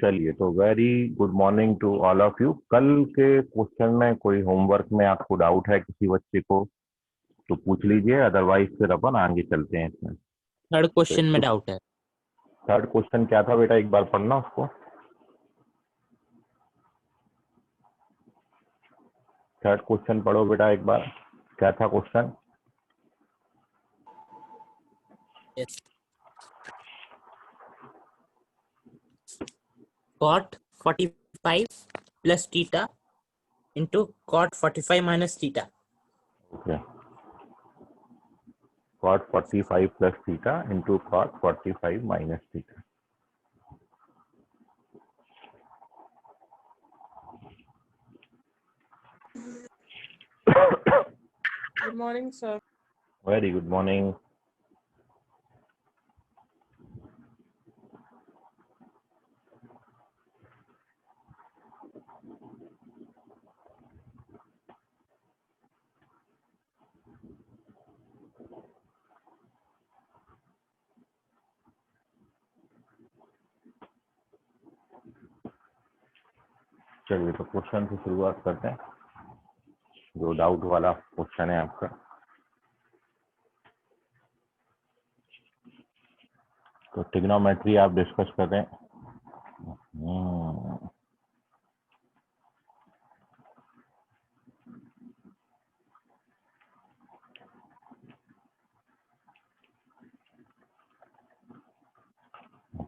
चलिए, तो very good morning to all of you. कल के क्वेश्चन में कोई होमवर्क में आपको डाउट है किसी बच्चे को तो पूछ लीजिए, अदरवाइज फिर अपन आगे चलते हैं इसमें। थर्ड क्वेश्चन में डाउट है। थर्ड क्वेश्चन क्या था बेटा, एक बार पढ़ना उसको। थर्ड क्वेश्चन पढ़ो बेटा एक बार, क्या था question? Yes. Cot 45 plus theta into cot 45 minus theta. Okay, cot 45 plus theta into cot 45 minus theta। Good morning, sir. Very good morning. चलिए, तो क्वेश्चन से शुरुआत करते हैं। जो डाउट वाला क्वेश्चन है आपका, तो ट्रिग्नोमेट्री आप डिस्कस कर रहे हैं।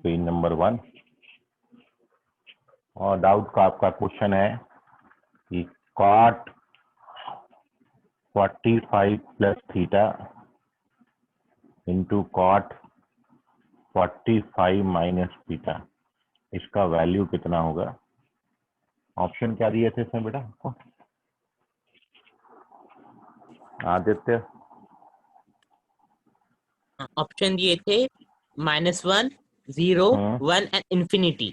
पेज नंबर 1 और डाउट का आपका क्वेश्चन है कि cot 45 plus theta into cot 45 minus theta, इसका वैल्यू कितना होगा? ऑप्शन क्या दिए थे इसमें बेटा आपको? आदित्य, ऑप्शन दिए थे -1, 0, 1 एंड इंफिनिटी।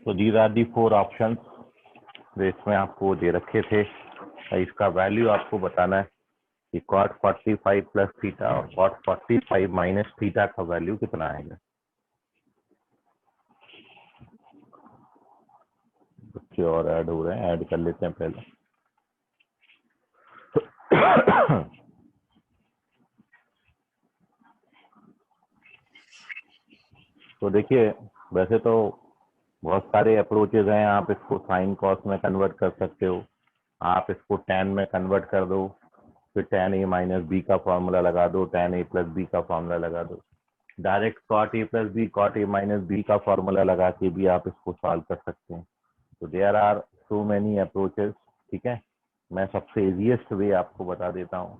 तो दीज आर दी 4 ऑप्शंस जो इसमें आपको दे रखे थे। इसका वैल्यू आपको बताना है कि cot 45 प्लस थीटा और cot 45 माइनस थीटा का वैल्यू कितना आएगा। बच्चे और ऐड हो रहे हैं, ऐड कर लेते हैं पहले। तो देखिए, वैसे तो बहुत सारे अप्रोचेज हैं। आप इसको साइन कॉस में कन्वर्ट कर सकते हो, आप इसको tan में कन्वर्ट कर दो, फिर tan a माइनस बी का फॉर्मूला लगा दो, tan a प्लस बी का फॉर्मूला लगा दो, direct cot a plus B cot a minus B का फॉर्मूला लगा के भी आप इसको सॉल्व कर सकते हैं। तो there are so many approaches. ठीक है, मैं सबसे इजीएस्ट वे आपको बता देता हूँ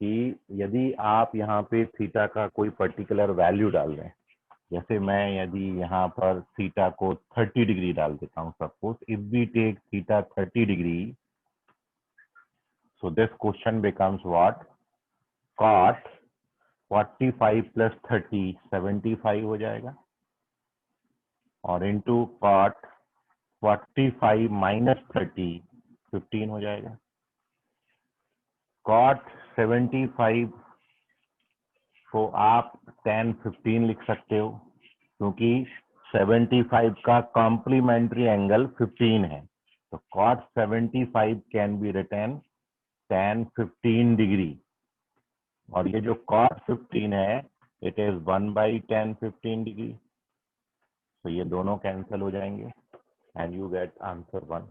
कि यदि आप यहाँ पे थीटा का कोई पर्टिकुलर वैल्यू डाल रहे हैं, जैसे मैं यदि यहाँ पर थीटा को 30 डिग्री डाल देता हूँ, suppose if we take theta 30 degree, so this question becomes what, cot 45 plus 30 75 हो जाएगा, और इनटू cot 45 माइनस 30 15 हो जाएगा। cot 75 को आप tan 15 लिख सकते हो, क्योंकि 75 का कॉम्प्लीमेंट्री एंगल 15 है। तो cot 75 can be written tan 15 degree, और ये जो cot 15 है इट इज 1/tan 15 डिग्री। तो ये दोनों कैंसिल हो जाएंगे एंड यू गेट आंसर 1।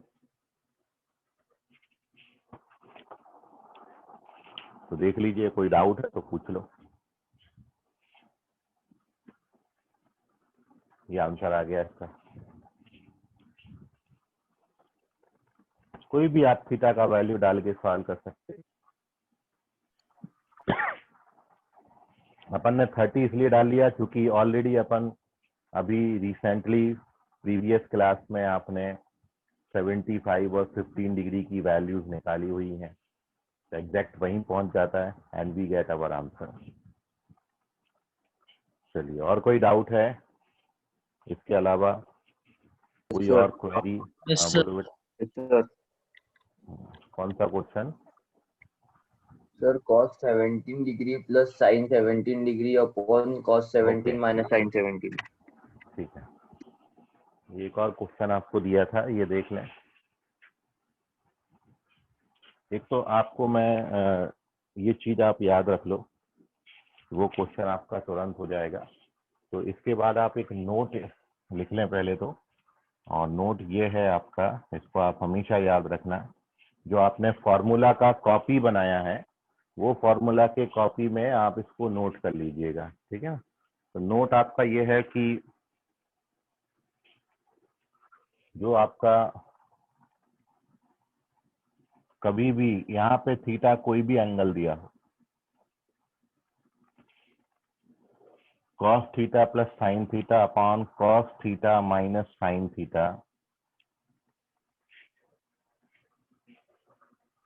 तो देख लीजिए, कोई डाउट है तो पूछ लो। ये आंसर आ गया इसका। कोई भी आप थीटा का वैल्यू डाल के सॉल्व कर सकते हैं। अपन ने 30 इसलिए डाल लिया क्योंकि ऑलरेडी अपन अभी रिसेंटली प्रीवियस क्लास में आपने 75 और 15 डिग्री की वैल्यूज निकाली हुई हैं, तो एग्जैक्ट वहीं पहुंच जाता है and we get our answer. चलिए, और कोई डाउट है इसके अलावा? कोई और क्वेरी? बोलो बेटा, कौन सा question? Sir cos 17 degree plus sin 17 degree upon cos 17 minus sin 17। ठीक है, एक और क्वेश्चन आपको दिया था, ये देख लें। एक तो आपको मैं ये चीज आप याद रख लो, वो क्वेश्चन आपका तुरंत हो जाएगा। तो इसके बाद आप एक नोट लिख लें पहले तो, और नोट ये है आपका, इसको आप हमेशा याद रखना। जो आपने फॉर्मूला का कॉपी बनाया है, वो फॉर्मूला के कॉपी में आप इसको नोट कर लीजिएगा, ठीक है। तो नोट आपका ये है कि जो आपका कभी भी यहाँ पे थीटा कोई भी एंगल दिया हो, cos theta plus sine theta upon cos theta minus sine theta,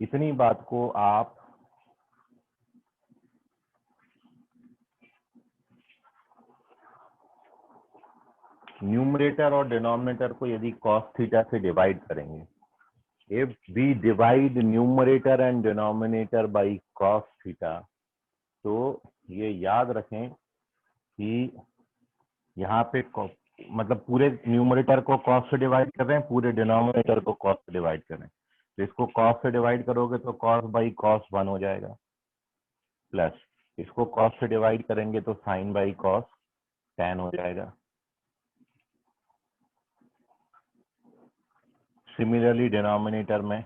इतनी बात को आप न्यूमरेटर और डिनोमिनेटर को यदि cos थीटा से डिवाइड करेंगे, if we divide numerator and denominator by cos theta, तो ये याद रखें कि यहाँ पे मतलब पूरे न्यूमरेटर को cos से डिवाइड कर रहे हैं, पूरे डिनोमिनेटर को cos से डिवाइड कर रहे हैं। तो इसको cos से डिवाइड करोगे तो cos बाई cos 1 हो जाएगा, प्लस इसको cos से डिवाइड करेंगे तो sin बाई cos tan हो जाएगा। सिमिलरली डिनोमिनेटर में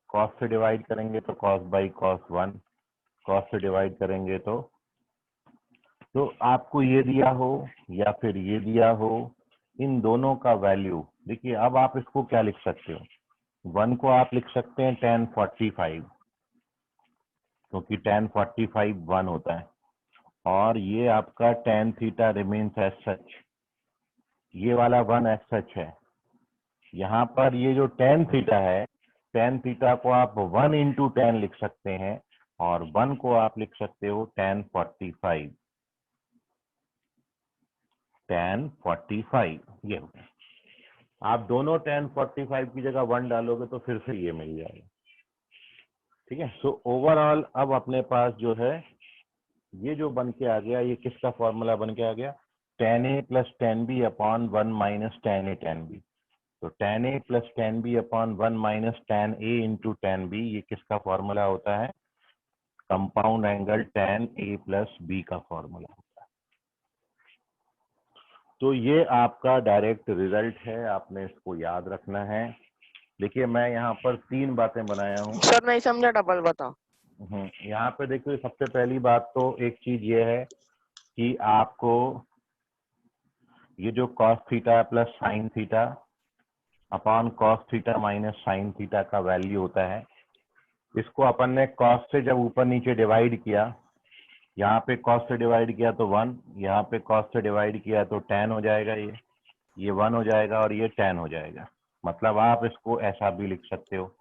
cos से डिवाइड करेंगे तो cos बाई cos 1, cos से डिवाइड करेंगे तो आपको ये दिया हो या फिर ये दिया हो, इन दोनों का वैल्यू देखिए। अब आप इसको क्या लिख सकते हो, 1 को आप लिख सकते हैं tan 45, क्योंकि tan 45 1 होता है, और ये आपका tan theta remains as such, ये वाला 1 एज सच है। यहाँ पर ये जो tan थीटा है, tan थीटा को आप 1 इंटू tan लिख सकते हैं, और 1 को आप लिख सकते हो tan 45, tan 45 ये हो गया। आप दोनों tan 45 की जगह 1 डालोगे तो फिर से ये मिल जाएगा, ठीक है। सो ओवरऑल अब अपने पास जो है ये जो बन के आ गया, ये किसका फॉर्मूला बन के आ गया, tan a plus tan b upon 1 minus tan a tan b। तो tan a plus tan b upon 1 minus tan a into tan b, ये किसका फॉर्मूला होता है, compound angle tan a plus b का formula होता है। तो ये आपका डायरेक्ट रिजल्ट है, आपने इसको याद रखना है। देखिए मैं यहाँ पर 3 बातें बनाया हूँ। सर नहीं समझा, डबल बताओ। यहाँ पे देखिए, सबसे पहली बात तो एक चीज ये है कि आपको ये जो cos theta plus sine theta upon cos theta minus sine theta का वैल्यू होता है, इसको अपन ने cos से जब ऊपर नीचे डिवाइड किया, यहाँ पे cos से डिवाइड किया तो 1, यहाँ पे cos से डिवाइड किया तो tan हो जाएगा, ये 1 हो जाएगा और ये tan हो जाएगा। मतलब आप इसको ऐसा भी लिख सकते हो।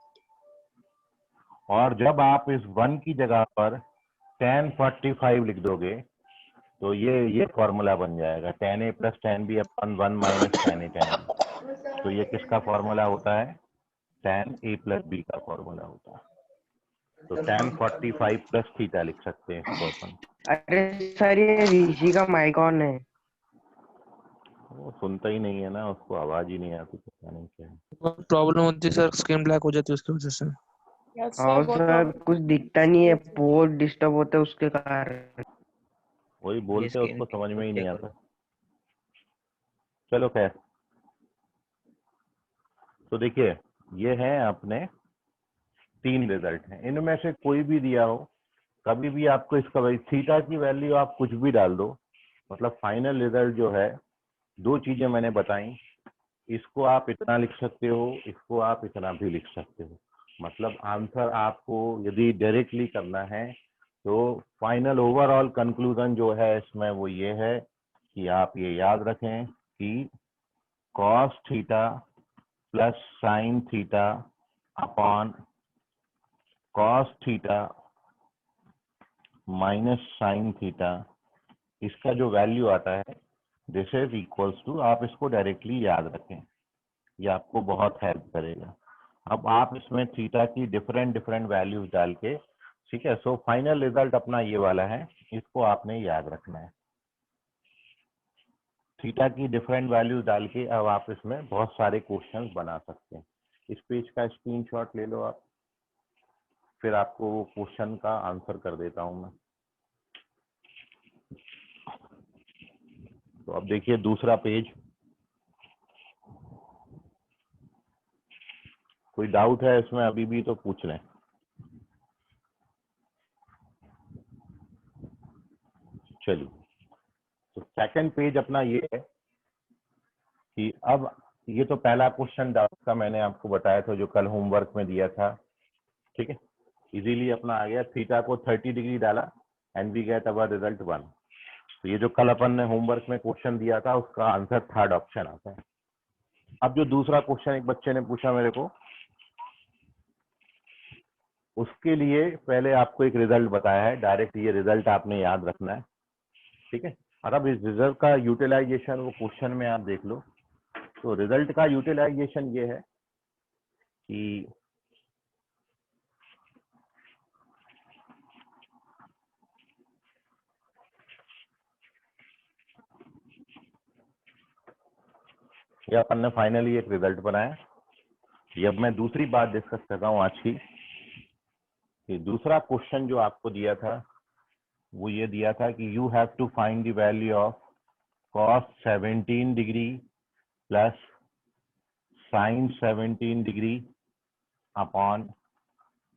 और जब आप इस 1 की जगह पर tan 45 लिख दोगे तो ये फॉर्मूला बन जाएगा, tan a plus tan b upon 1 minus tan a tan b। तो ये किसका फॉर्मूला होता है, tan a प्लस b का फॉर्मूला होता है। तो tan 45 प्लस थीटा लिख सकते हैं इसको अपन। अरे सर ये ऋषि का माइक ऑन है। वो सुनता ही नहीं है ना, उसको आवाज ही नहीं आती, पता नहीं क्या है। प्रॉब्लम होती है सर, स्क्रीन ब्लैक हो जाती है उसकी वजह से। Yes, हाँ sir. बहुत सर problem कुछ दिखता नहीं है, बहुत डिस्टर्ब होता है उसके कारण। वही बोलते हैं, उसको समझ में ही नहीं आता। चलो खैर, तो देखिए ये है अपने 3 रिजल्ट हैं, इनमें से कोई भी दिया हो, कभी भी आपको इसका वही थीटा की वैल्यू आप कुछ भी डाल दो, मतलब फाइनल रिजल्ट जो है, 2 चीजें मैंने बताई, इसको आप इतना लिख सकते हो, इसको आप इतना भी लिख सकते हो। मतलब आंसर आपको यदि डायरेक्टली करना है तो फाइनल ओवरऑल कंक्लूजन जो है इसमें वो ये है कि आप ये याद रखें कि cos theta plus sine theta upon cos theta minus sine theta, इसका जो वैल्यू आता है दिस इज इक्वल्स टू, आप इसको डायरेक्टली याद रखें, ये आपको बहुत हेल्प करेगा। अब आप इसमें थीटा की डिफरेंट डिफरेंट वैल्यूज डाल के, ठीक है, सो फाइनल रिजल्ट अपना ये वाला है, इसको आपने याद रखना है। थीटा की डिफरेंट वैल्यूज डाल के अब आप इसमें बहुत सारे क्वेश्चंस बना सकते हैं। इस पेज का स्क्रीनशॉट ले लो आप, फिर आपको वो क्वेश्चन का आंसर कर देता हूं मैं। तो अब देखिए दूसरा पेज, कोई डाउट है इसमें अभी भी तो पूछ लें। चलिए, तो सेकंड पेज अपना ये है कि अब ये तो पहला क्वेश्चन डाउट का मैंने आपको बताया था जो कल होमवर्क में दिया था, ठीक है, इजीली अपना आ गया। थीटा को 30 डिग्री डाला and we get our result 1। तो ये जो कल अपन ने होमवर्क में क्वेश्चन दिया था उसका आंसर थर्ड ऑप्शन आता है। अब जो दूसरा क्वेश्चन एक बच्चे ने पूछा मेरे को, उसके लिए पहले आपको एक रिजल्ट बताया है, डायरेक्ट ये रिजल्ट आपने याद रखना है, ठीक है। और अब इस रिजल्ट का यूटिलाइजेशन वो क्वेश्चन में आप देख लो। तो रिजल्ट का यूटिलाइजेशन ये है कि ये अपन ने फाइनली एक रिजल्ट बनाया। ये अब मैं दूसरी बात डिस्कस कर रहा हूँ आज की, कि दूसरा क्वेश्चन जो आपको दिया था वो ये दिया था कि you have to find the value of cos 17 degree plus sin 17 degree upon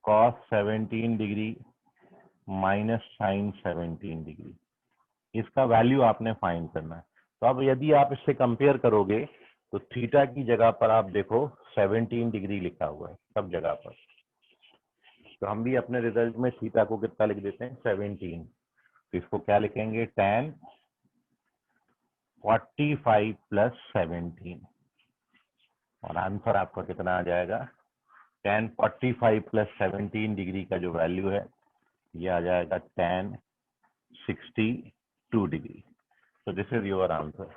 cos 17 degree minus sin 17 degree. इसका वैल्यू आपने फाइंड करना है। तो अब यदि आप इससे कंपेयर करोगे तो थीटा की जगह पर आप देखो 17 डिग्री लिखा हुआ है सब जगह पर। तो हम भी अपने रिजल्ट में थीटा को कितना लिख देते हैं 17। तो इसको क्या लिखेंगे tan 45 प्लस 17 और आंसर आपका कितना आ जाएगा tan 45 प्लस 17 डिग्री का जो वैल्यू है ये आ जाएगा tan 62 degree. So this is your answer.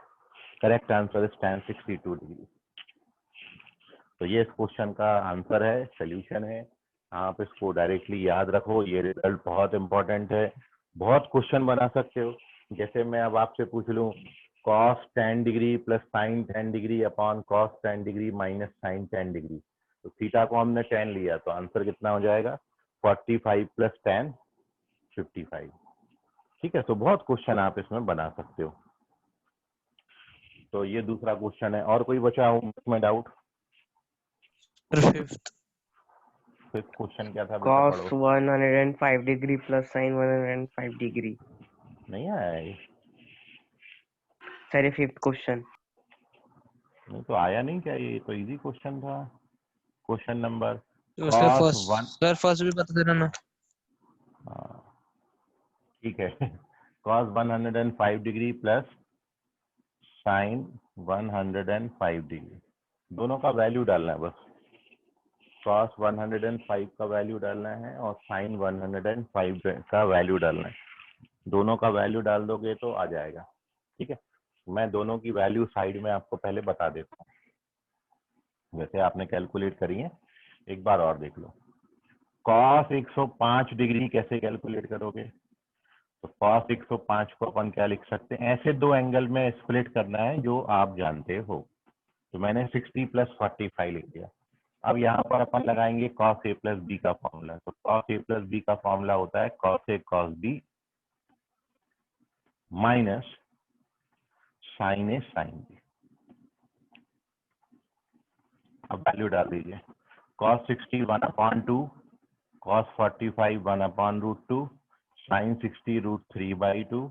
Correct answer is tan 62 degree. तो ये इस क्वेश्चन का आंसर है, सोल्यूशन है। आप इसको डायरेक्टली याद रखो, ये रिजल्ट बहुत इंपॉर्टेंट है। बहुत क्वेश्चन बना सकते हो, जैसे मैं अब आपसे पूछ लूं cos 10 degree plus sin 10 degree upon cos 10 degree minus sin 10 degree. तो थीटा को हमने 10 लिया तो आंसर कितना हो जाएगा 45 प्लस 10 55। ठीक है, तो बहुत क्वेश्चन आप इसमें बना सकते हो। तो ये दूसरा क्वेश्चन है। और कोई बचा हो इसमें डाउट? फिफ्थ क्वेश्चन क्या था बेटा? cos पढ़ो। 105 डिग्री प्लस sin 105 डिग्री। नहीं आया ये? सर ये फिफ्थ क्वेश्चन। नहीं तो आया नहीं क्या? ये तो इजी क्वेश्चन था। क्वेश्चन नंबर उसके cos फर्स्ट 1, सर फर्स्ट भी बता देना ना। ठीक है, cos 105 degree plus sin 105 degree, दोनों का वैल्यू डालना है बस। cos 105 का वैल्यू डालना है और sin 105 का वैल्यू डालना है। दोनों का वैल्यू डाल दोगे तो आ जाएगा। ठीक है, मैं दोनों की वैल्यू साइड में आपको पहले बता देता हूँ, वैसे आपने कैलकुलेट करी है, एक बार और देख लो। cos 105 डिग्री कैसे कैलकुलेट करोगे? तो cos 105 को अपन क्या लिख सकते हैं, ऐसे दो एंगल में स्प्लिट करना है जो आप जानते हो। तो मैंने 60 प्लस 45 लिख दिया। अब यहाँ पर अपन लगाएंगे cos a प्लस बी का फॉर्मूला। तो cos a प्लस बी का फॉर्मूला होता है cos a cos b minus sin a sin b। अब वैल्यू डाल दीजिए। cos 60 1/2, cos 45 1/√2, sin 60 √3/2,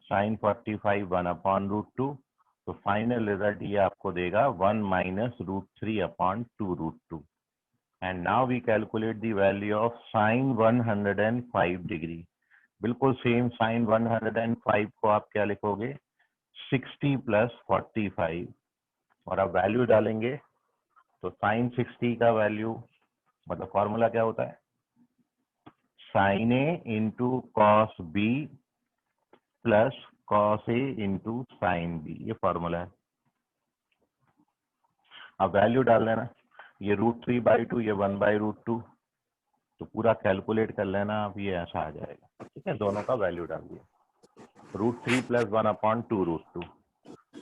sin 45 1/√2। तो फाइनल रिजल्ट ये आपको देगा 1 minus √3/2√2। And now we calculate the value of sin 105 degree. बिल्कुल सेम sin 105 को आप क्या लिखोगे 60 प्लस 45 और अब वैल्यू डालेंगे। तो sin 60 का वैल्यू मतलब फॉर्मूला क्या होता है sin a into cos B plus cos a into sin b, ये फॉर्मूला है। अब वैल्यू डाल देना। ये √3/2, ये 1/√2, तो पूरा कैलकुलेट कर लेना आप, ये ऐसा आ जाएगा। ठीक है, दोनों का वैल्यू डाल दिया। √3 + 1/2√2।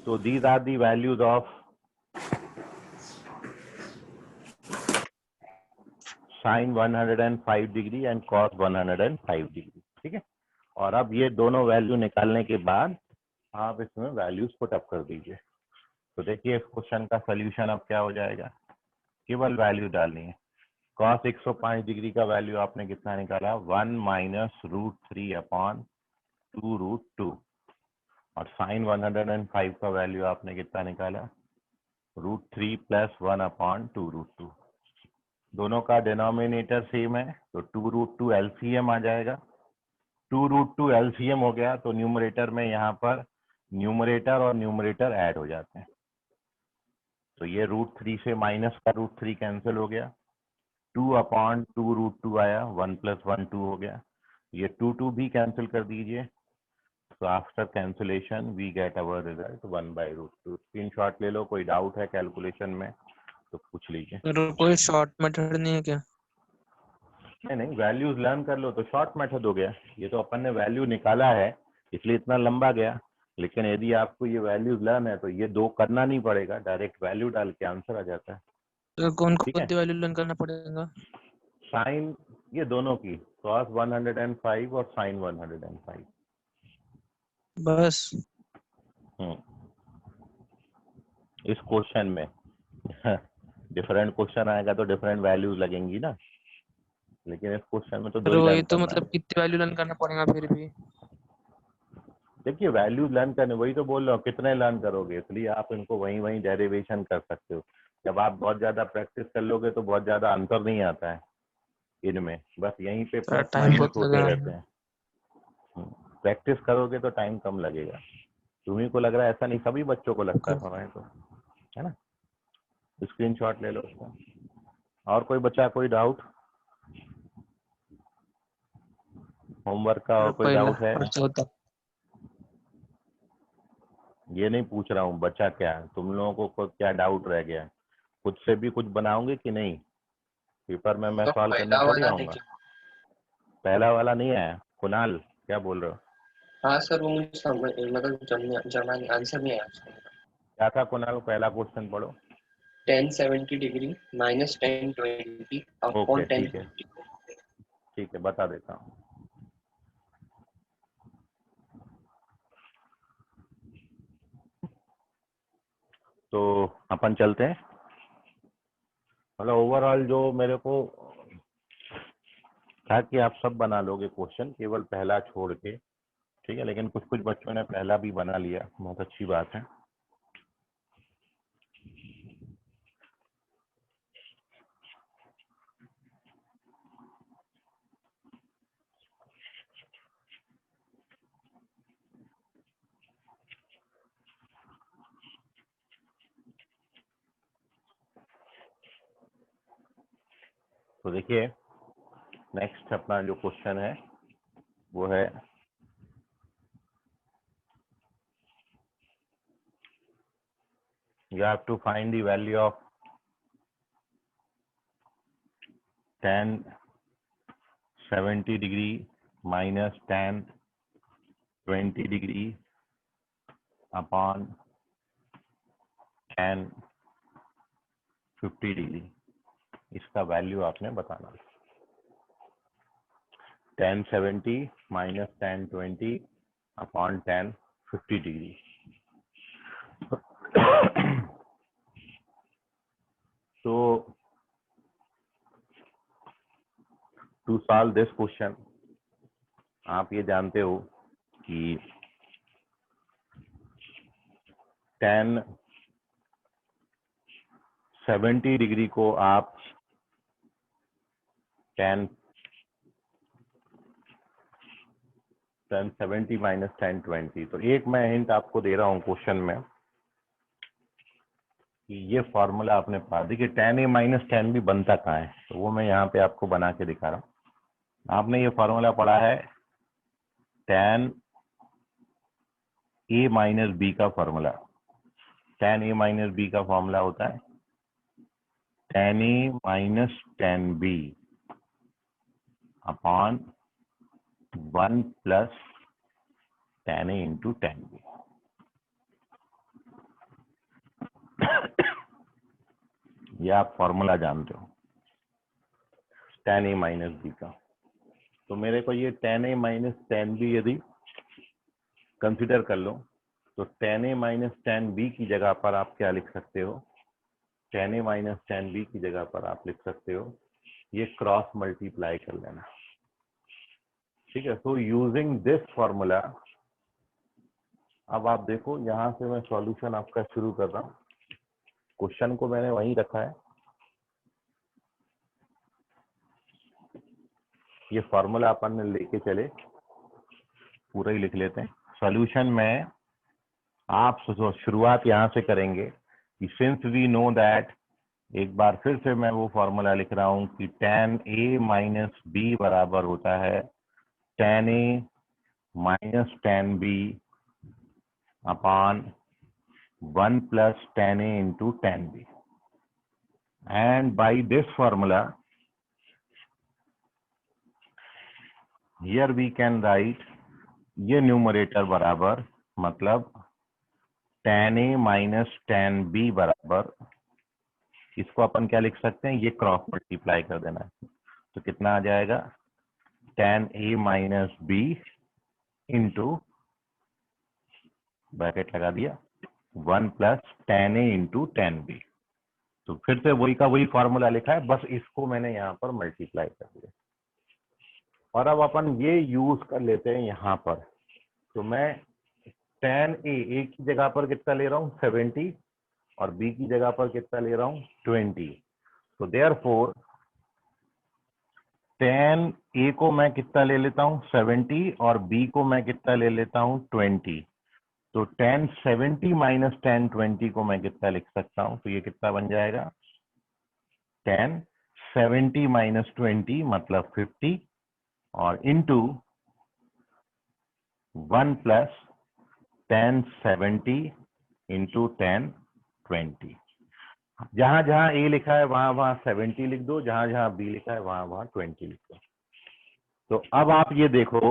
So these are the values of sin 105 degree and cos 105 degree. ठीक है, और अब ये दोनों वैल्यू निकालने के बाद आप इसमें वैल्यूज पुट अप कर दीजिए। तो देखिए इस क्वेश्चन का सोल्यूशन अब क्या हो जाएगा, केवल वैल्यू डालनी है। cos 105 डिग्री का वैल्यू आपने कितना निकाला, 1 - √3/2√2, और sin 105 का वैल्यू आपने कितना निकाला, √3 + 1/2√2। दोनों का डिनोमिनेटर सेम है, तो 2√2 LCM आ जाएगा। 2√2 LCM हो गया तो न्यूमरेटर में यहाँ पर न्यूमरेटर और न्यूमरेटर ऐड हो जाते हैं। तो ये √3 से माइनस का √3 कैंसिल हो गया, 2/2√2 आया, 1 + 1 2 हो गया। ये 2 भी कैंसिल कर दीजिए। तो after cancellation we get our result 1/√2। Screenshot ले लो, कोई डाउट है कैलकुलेशन में तो पूछ लीजिए। सर कोई शॉर्ट मेथड नहीं है क्या? नहीं, वैल्यूज लर्न कर लो तो शॉर्ट मेथड हो गया। ये तो अपन ने वैल्यू निकाला है इसलिए इतना लंबा गया, लेकिन यदि आपको ये वैल्यूज लर्न है तो ये दो करना नहीं पड़ेगा, डायरेक्ट वैल्यू डाल के आंसर आ जाता है। तो कौन ठीक कौन है, सी वैल्यू लर्न करना पड़ेगा? साइन ये दोनों की, cos 105 और sin 105। बस। इस क्वेश्चन में डिफरेंट क्वेश्चन आएगा तो डिफरेंट वैल्यूज लगेंगी ना, लेकिन इस क्वेश्चन में तो दो सर ही वही लर्न तो करना मतलब है। कितनी वैल्यू लर्न करना पड़ेगा फिर भी? देखिए वैल्यूज लर्न करने, वही तो बोल रहा हूँ, कितने लर्न करोगे, इसलिए आप इनको वहीं वहीं डेरिवेशन कर सकते हो। जब आप बहुत ज्यादा प्रैक्टिस कर लोगे तो बहुत ज्यादा अंतर नहीं आता है इनमें, बस यहीं पे सर प्लस टाइम माइनस बहुत होते लगेगा। रहते हैं। प्रैक्टिस करोगे तो टाइम कम लगेगा। तुम्ही को लग रहा है, ऐसा नहीं, सभी बच्चों को लगता है समय तो, है ना। स्क्रीनशॉट ले लो उसका। और कोई बच्चा कोई डाउट, होमवर्क का और कोई पहला डाउट है? और चौथा। ये नहीं पूछ रहा हूँ बच्चा क्या है, तुम लोगों को क्या डाउट रह गया है, खुद से भी कुछ बनाओगे कि नहीं? पेपर में मैं सॉल्व करने थोड़ी आऊंगा। पहला वाला नहीं आया? कुणाल क्या बोल रहे हो? हाँ सर, वो मुझे समझ मतलब जमा आंसर नहीं आया उसका। क्या था कुणाल, पहला क्वेश्चन पढ़ो। tan 70 degree minus tan 20 okay upon tan ठीक है, 50। ठीक है बता देता हूँ। तो अपन चलते हैं, मतलब ओवरऑल जो मेरे को था कि आप सब बना लोगे क्वेश्चन, केवल पहला छोड़ के। ठीक है, लेकिन कुछ कुछ बच्चों ने पहला भी बना लिया, बहुत अच्छी बात है। तो देखिए नेक्स्ट अपना जो क्वेश्चन है वो है you have to find the value of tan 70 degree minus tan 20 degree upon tan 50 degree. इसका वैल्यू आपने बताना। tan 70 minus tan 20 upon tan 50 degree. So to solve this question, आप ये जानते हो कि tan 70 डिग्री को आप tan 70 माइनस tan 20, तो एक मैं हिंट आपको दे रहा हूँ क्वेश्चन में कि ये फॉर्मूला आपने पढ़ा, देखिए tan a minus tan b बनता कहाँ है, तो वो मैं यहाँ पे आपको बना के दिखा रहा हूँ। आपने ये फॉर्मूला पढ़ा है tan a माइनस b का formula. tan a minus b का फॉर्मूला होता है tan A minus tan B upon 1 plus tan A into tan B. ये आप फॉर्मूला जानते हो tan A minus B का। तो मेरे को ये tan A minus tan B यदि कंसिडर कर लो तो tan A minus tan B की जगह पर आप क्या लिख सकते हो? tan A minus tan B की जगह पर आप लिख सकते हो ये क्रॉस मल्टीप्लाई कर लेना, ठीक है। सो यूजिंग दिस फॉर्मूला, अब आप देखो यहां से मैं सॉल्यूशन आपका शुरू कर रहा हूँ। क्वेश्चन को मैंने वहीं रखा है, ये फॉर्मूला अपन ने लेके चले, पूरा ही लिख लेते हैं। सॉल्यूशन में आप शुरुआत यहाँ से करेंगे कि सिंस वी नो दैट, एक बार फिर से मैं वो फॉर्मूला लिख रहा हूँ कि tan A माइनस B बराबर होता है tan A minus tan B upon 1 plus tan A into tan B, and by this formula here we can write ये न्यूमरेटर बराबर मतलब tan A minus tan B बराबर, इसको अपन क्या लिख सकते हैं, ये क्रॉस मल्टीप्लाई कर देना है। तो कितना आ जाएगा tan A minus B into bracket लगा दिया 1 plus tan A into tan B। तो फिर से वही का वही फॉर्मूला लिखा है, बस इसको मैंने यहाँ पर मल्टीप्लाई कर दिया। और अब अपन ये यूज कर लेते हैं यहाँ पर। तो मैं tan A की जगह पर कितना ले रहा हूँ 70 और B की जगह पर कितना ले रहा हूँ 20। तो देयरफॉर tan A को मैं कितना ले लेता हूँ 70 और B को मैं कितना ले लेता हूँ 20। तो tan 70 माइनस tan 20 को मैं कितना लिख सकता हूँ, तो ये कितना बन जाएगा tan 70 माइनस 20 मतलब 50 और into 1 plus tan 70 into tan 20। जहां जहां A लिखा है वहां वहां 70 लिख दो, जहां जहां B लिखा है वहां वहां 20 लिख दो। तो अब आप ये देखो,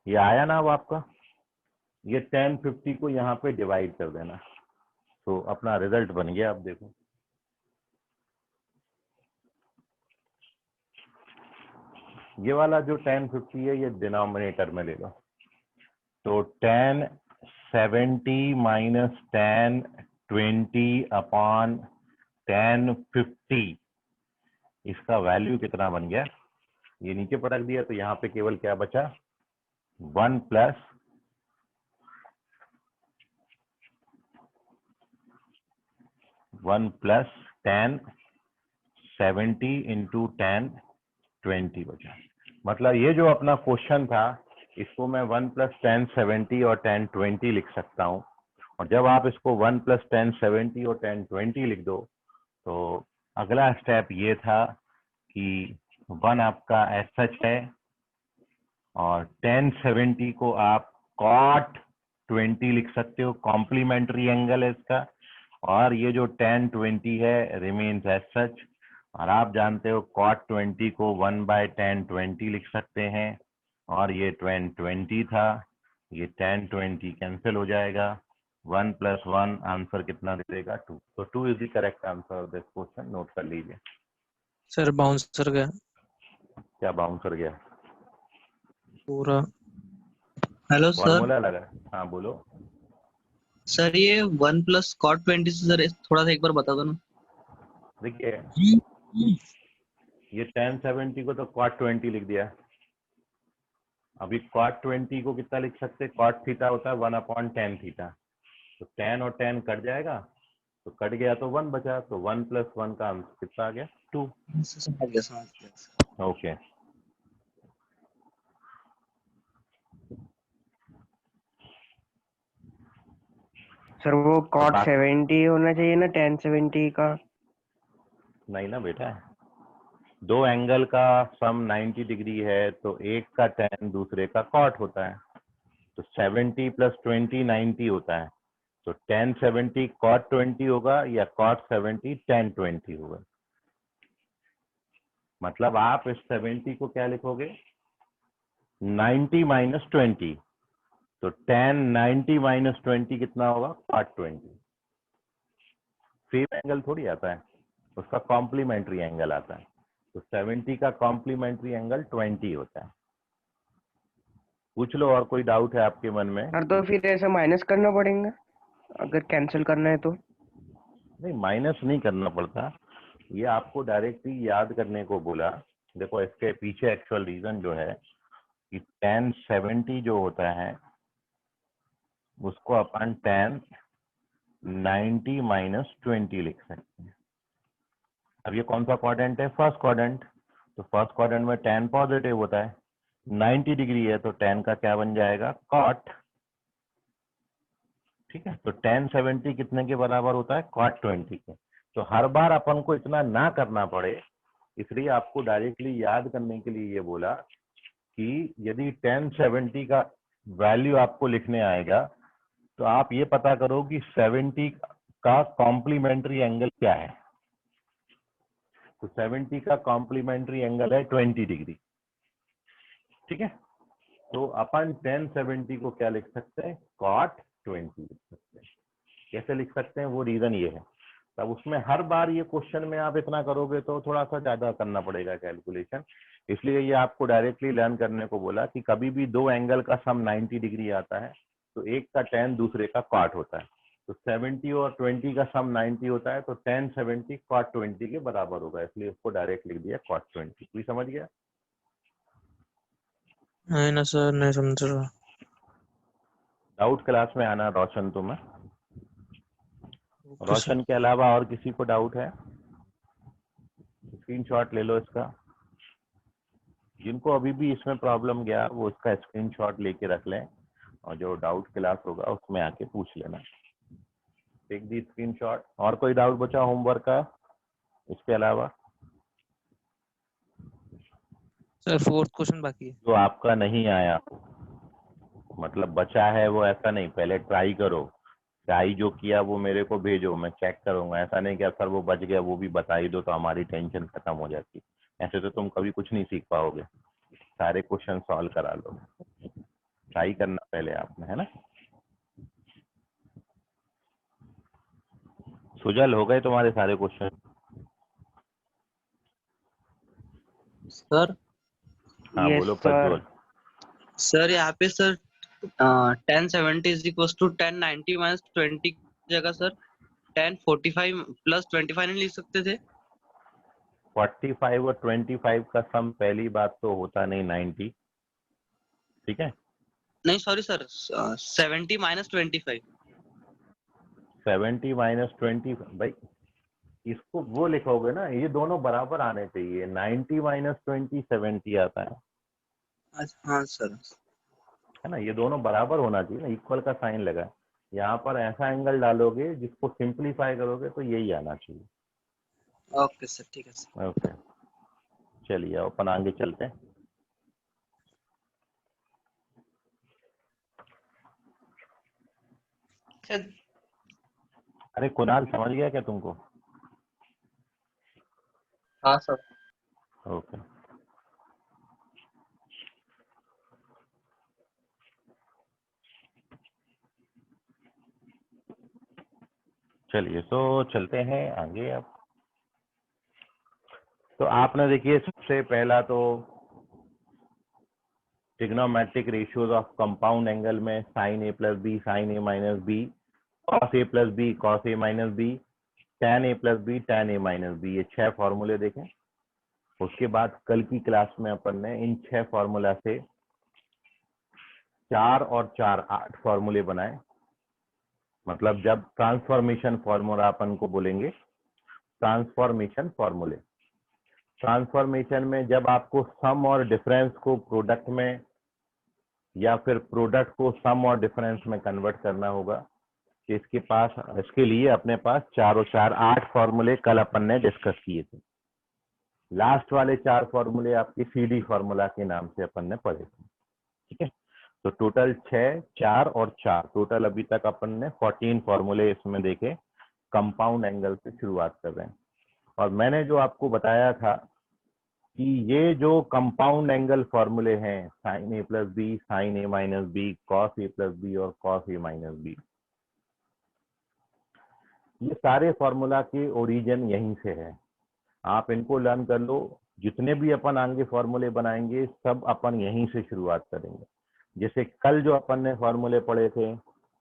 ये आया ना अब आपका, ये tan 50 को यहाँ पे डिवाइड कर देना, तो अपना रिजल्ट बन गया। अब देखो ये वाला जो tan 50 है ये डिनोमिनेटर में ले लो, तो tan 70 minus tan 20 upon tan 50, इसका वैल्यू कितना बन गया, ये नीचे पर रख दिया। तो यहाँ पे केवल क्या बचा 1 प्लस tan 70 इंटू tan 20 बचा। मतलब ये जो अपना क्वेश्चन था इसको मैं 1 प्लस tan 70 और tan 20 लिख सकता हूँ। और जब आप इसको 1 प्लस tan 70 और tan 20 लिख दो तो अगला स्टेप ये था कि 1 आपका एज सच है और tan 70 को आप cot 20 लिख सकते हो, कॉम्प्लीमेंट्री एंगल है इसका। और ये जो tan 20 है रिमेन्स एज सच, और आप जानते हो cot 20 को 1 बाय tan 20 लिख सकते हैं। और ये tan 20 था, ये tan 20 कैंसिल हो जाएगा, 1 प्लस 1 आंसर कितना दे देगा 2। तो 2 is the correct answer of this question, note कर लीजिए। सर बाउंसर गया क्या बाउंसर गया? पूरा। Hello sir. फॉर्मूला लगा, हाँ बोलो। सर ये 1 प्लस कॉट 20 से सर थोड़ा सा एक बार बता दो ना। देखिए ये tan 70 को तो cot 20 लिख दिया, अभी cot 20 को कितना लिख सकते, cot थीटा होता है 1 अपॉन tan थीटा, तो tan और tan कट जाएगा, तो कट गया तो 1 बचा, तो 1 प्लस 1 का आंसर कितना आ गया 2। समझ गया। ओके सर वो कॉट बात- 70 होना चाहिए ना tan 70 का। नहीं ना बेटा, दो एंगल का सम 90 डिग्री है तो एक का tan दूसरे का cot होता है, तो 70 प्लस 20 90 होता है, तो tan 70 cot 20 होगा या cot 70 tan 20 होगा। मतलब आप इस 70 को क्या लिखोगे 90 माइनस 20, तो tan 90 माइनस 20 कितना होगा cot 20। सेम एंगल थोड़ी आता है, उसका कॉम्प्लीमेंट्री एंगल आता है। तो 70 का कॉम्प्लीमेंट्री एंगल 20 होता है। पूछ लो और कोई डाउट है आपके मन में? सर तो फिर ऐसा माइनस करना पड़ेगा अगर कैंसिल करना है तो? नहीं, माइनस नहीं करना पड़ता, ये आपको डायरेक्टली याद करने को बोला। देखो इसके पीछे एक्चुअल रीजन जो है कि tan 70 जो होता है उसको अपन tan 90 माइनस 20 लिख सकते हैं। अब ये कौन सा क्वाड्रेंट है? First quadrant. तो फर्स्ट क्वाड्रेंट में tan पॉजिटिव होता है, 90 डिग्री है तो tan का क्या बन जाएगा cot। ठीक है, तो tan 70 कितने के बराबर होता है cot 20 के। तो हर बार अपन को इतना ना करना पड़े, इसलिए आपको डायरेक्टली याद करने के लिए ये बोला कि यदि tan 70 का वैल्यू आपको लिखने आएगा तो आप ये पता करो कि 70 का कॉम्प्लीमेंट्री एंगल क्या है। तो 70 का कॉम्प्लीमेंट्री एंगल है 20 डिग्री। ठीक है, तो अपन tan 70 को क्या लिख सकते हैं cot 20 लिख सकते हैं। कैसे लिख सकते हैं वो रीजन ये है। तब उसमें हर बार ये क्वेश्चन में आप इतना करोगे तो थोड़ा सा ज्यादा करना पड़ेगा कैलकुलेशन, इसलिए ये आपको डायरेक्टली लर्न करने को बोला कि कभी भी दो एंगल का सम 90 डिग्री आता है तो एक का tan दूसरे का cot होता है। तो 70 और 20 का सम 90 होता है, तो tan 70 cot 20 के बराबर होगा, इसलिए उसको डायरेक्ट लिख दिया cot 20। कोई समझ गया? नहीं ना सर, नहीं समझ रहा। डाउट क्लास में आना रोशन तुम्हें। Okay sir. रोशन के अलावा और किसी को डाउट है? स्क्रीनशॉट ले लो इसका। जिनको अभी भी इसमें प्रॉब्लम गया वो इसका स्क्रीनशॉट लेके रख लें, और जो डाउट क्लास होगा उसमें आके पूछ लेना। Take the screenshot. और कोई डाउट बचा होमवर्क का इसके अलावा? सर फोर्थ क्वेश्चन बाकी है। जो आपका नहीं आया मतलब बचा है वो ऐसा नहीं, पहले ट्राई करो। ट्राई जो किया वो मेरे को भेजो, मैं चेक करूंगा। ऐसा नहीं कि सर वो बच गया वो भी बता ही दो तो हमारी टेंशन खत्म हो जाती। ऐसे तो तुम कभी कुछ नहीं सीख पाओगे। सारे क्वेश्चन सॉल्व करा लो, ट्राई करना पहले आपने, है ना। सुजल हो गए तुम्हारे सारे क्वेश्चन? सर हाँ Yes, बोलो sir. प्रज्वल। सर यहाँ पे sir tan 70 is equal to tan 90 minus 20 की जगह सर tan 45 प्लस 25 नहीं लिख सकते थे? 45 और 25 का सम पहली बात तो होता नहीं 90, ठीक है। नहीं सॉरी सर, 70 माइनस 25। 70 माइनस 20 भाई इसको वो लिखोगे ना, ये दोनों बराबर आने चाहिए। 90 माइनस 20 70 आता है हाँ सर। है ना, ये दोनों बराबर होना चाहिए ना, इक्वल का साइन लगा। यहाँ पर ऐसा एंगल डालोगे जिसको सिंपलीफाई करोगे तो यही आना चाहिए। ओके सर, ठीक है सर। ओके चलिए अपन आगे चलते हैं। अरे कुणाल समझ गया क्या तुमको? हाँ सर। ओके चलिए तो चलते हैं आगे। अब तो आपने देखिए सबसे पहला तो trigonometric ratios of compound angle में sign A plus B, sign A minus B, cos A plus B, cos A minus B, tan A plus B, tan A minus B, ये 6 फॉर्मूले देखें। उसके बाद कल की क्लास में अपन ने इन 6 फॉर्मूला से 4 और 4 8 फॉर्मूले बनाए। मतलब जब ट्रांसफॉर्मेशन फॉर्मूला अपन को बोलेंगे, ट्रांसफॉर्मेशन फॉर्मूले, ट्रांसफॉर्मेशन में जब आपको सम और डिफरेंस को प्रोडक्ट में या फिर प्रोडक्ट को सम और डिफरेंस में कन्वर्ट करना होगा, कि इसके लिए अपने पास 4 और 4 8 फॉर्मूले कल अपन ने डिस्कस किए थे। लास्ट वाले 4 फॉर्मूले आपके सीडी फॉर्मूला के नाम से अपन ने पढ़े थे, ठीक है। तो टोटल 6, 4 और 4, टोटल अभी तक अपन ने 14 फॉर्मूले इसमें देखे। कंपाउंड एंगल से शुरुआत कर रहे हैं। और मैंने जो आपको बताया था कि ये जो कंपाउंड एंगल फॉर्मूले हैं, sign A plus B, sign A minus B, cos A plus B और कॉस ए माइनस बी, ये सारे फॉर्मूला के ओरिजिन यहीं से है। आप इनको लर्न कर लो। जितने भी अपन आगे फॉर्मूले बनाएंगे सब अपन यहीं से शुरुआत करेंगे। जैसे कल जो अपन ने फॉर्मूले पढ़े थे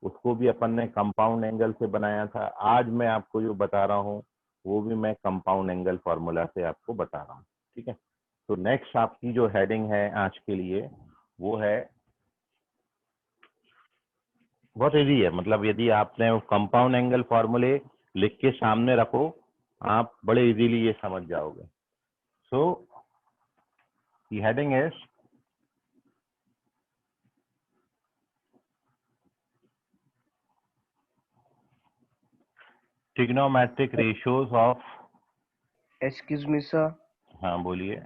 उसको भी अपन ने कंपाउंड एंगल से बनाया था। आज मैं आपको जो बता रहा हूँ वो भी मैं कंपाउंड एंगल फॉर्मूला से आपको बता रहा हूँ। ठीक है, तो नेक्स्ट आपकी जो हेडिंग है आज के लिए वो है, बहुत इजी है, मतलब यदि आपने कंपाउंड एंगल फॉर्मूले लिख के सामने रखो आप बड़े इजीली ये समझ जाओगे। So the heading is trigonometric ratios of, excuse me sir. हाँ बोलिए।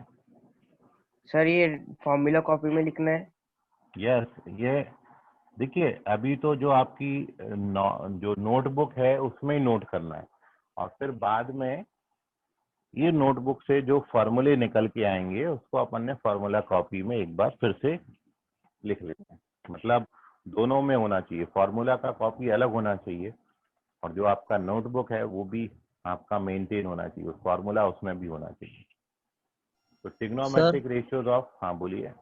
सर ये फॉर्मूला कॉपी में लिखना है? यस, ये देखिए अभी तो जो आपकी जो नोटबुक है उसमें ही नोट करना है, और फिर बाद में ये नोटबुक से जो फॉर्मूले निकल के आएंगे उसको अपन ने फॉर्मूला कॉपी में एक बार फिर से लिख लेते हैं। मतलब दोनों में होना चाहिए, फॉर्मूला का कॉपी अलग होना चाहिए और जो आपका नोटबुक है वो भी आपका मेंटेन होना चाहिए, फॉर्मूला उसमें भी होना चाहिए। तो ट्रिग्नोमेट्रिक रेशियोज ऑफ, हाँ बोलिए।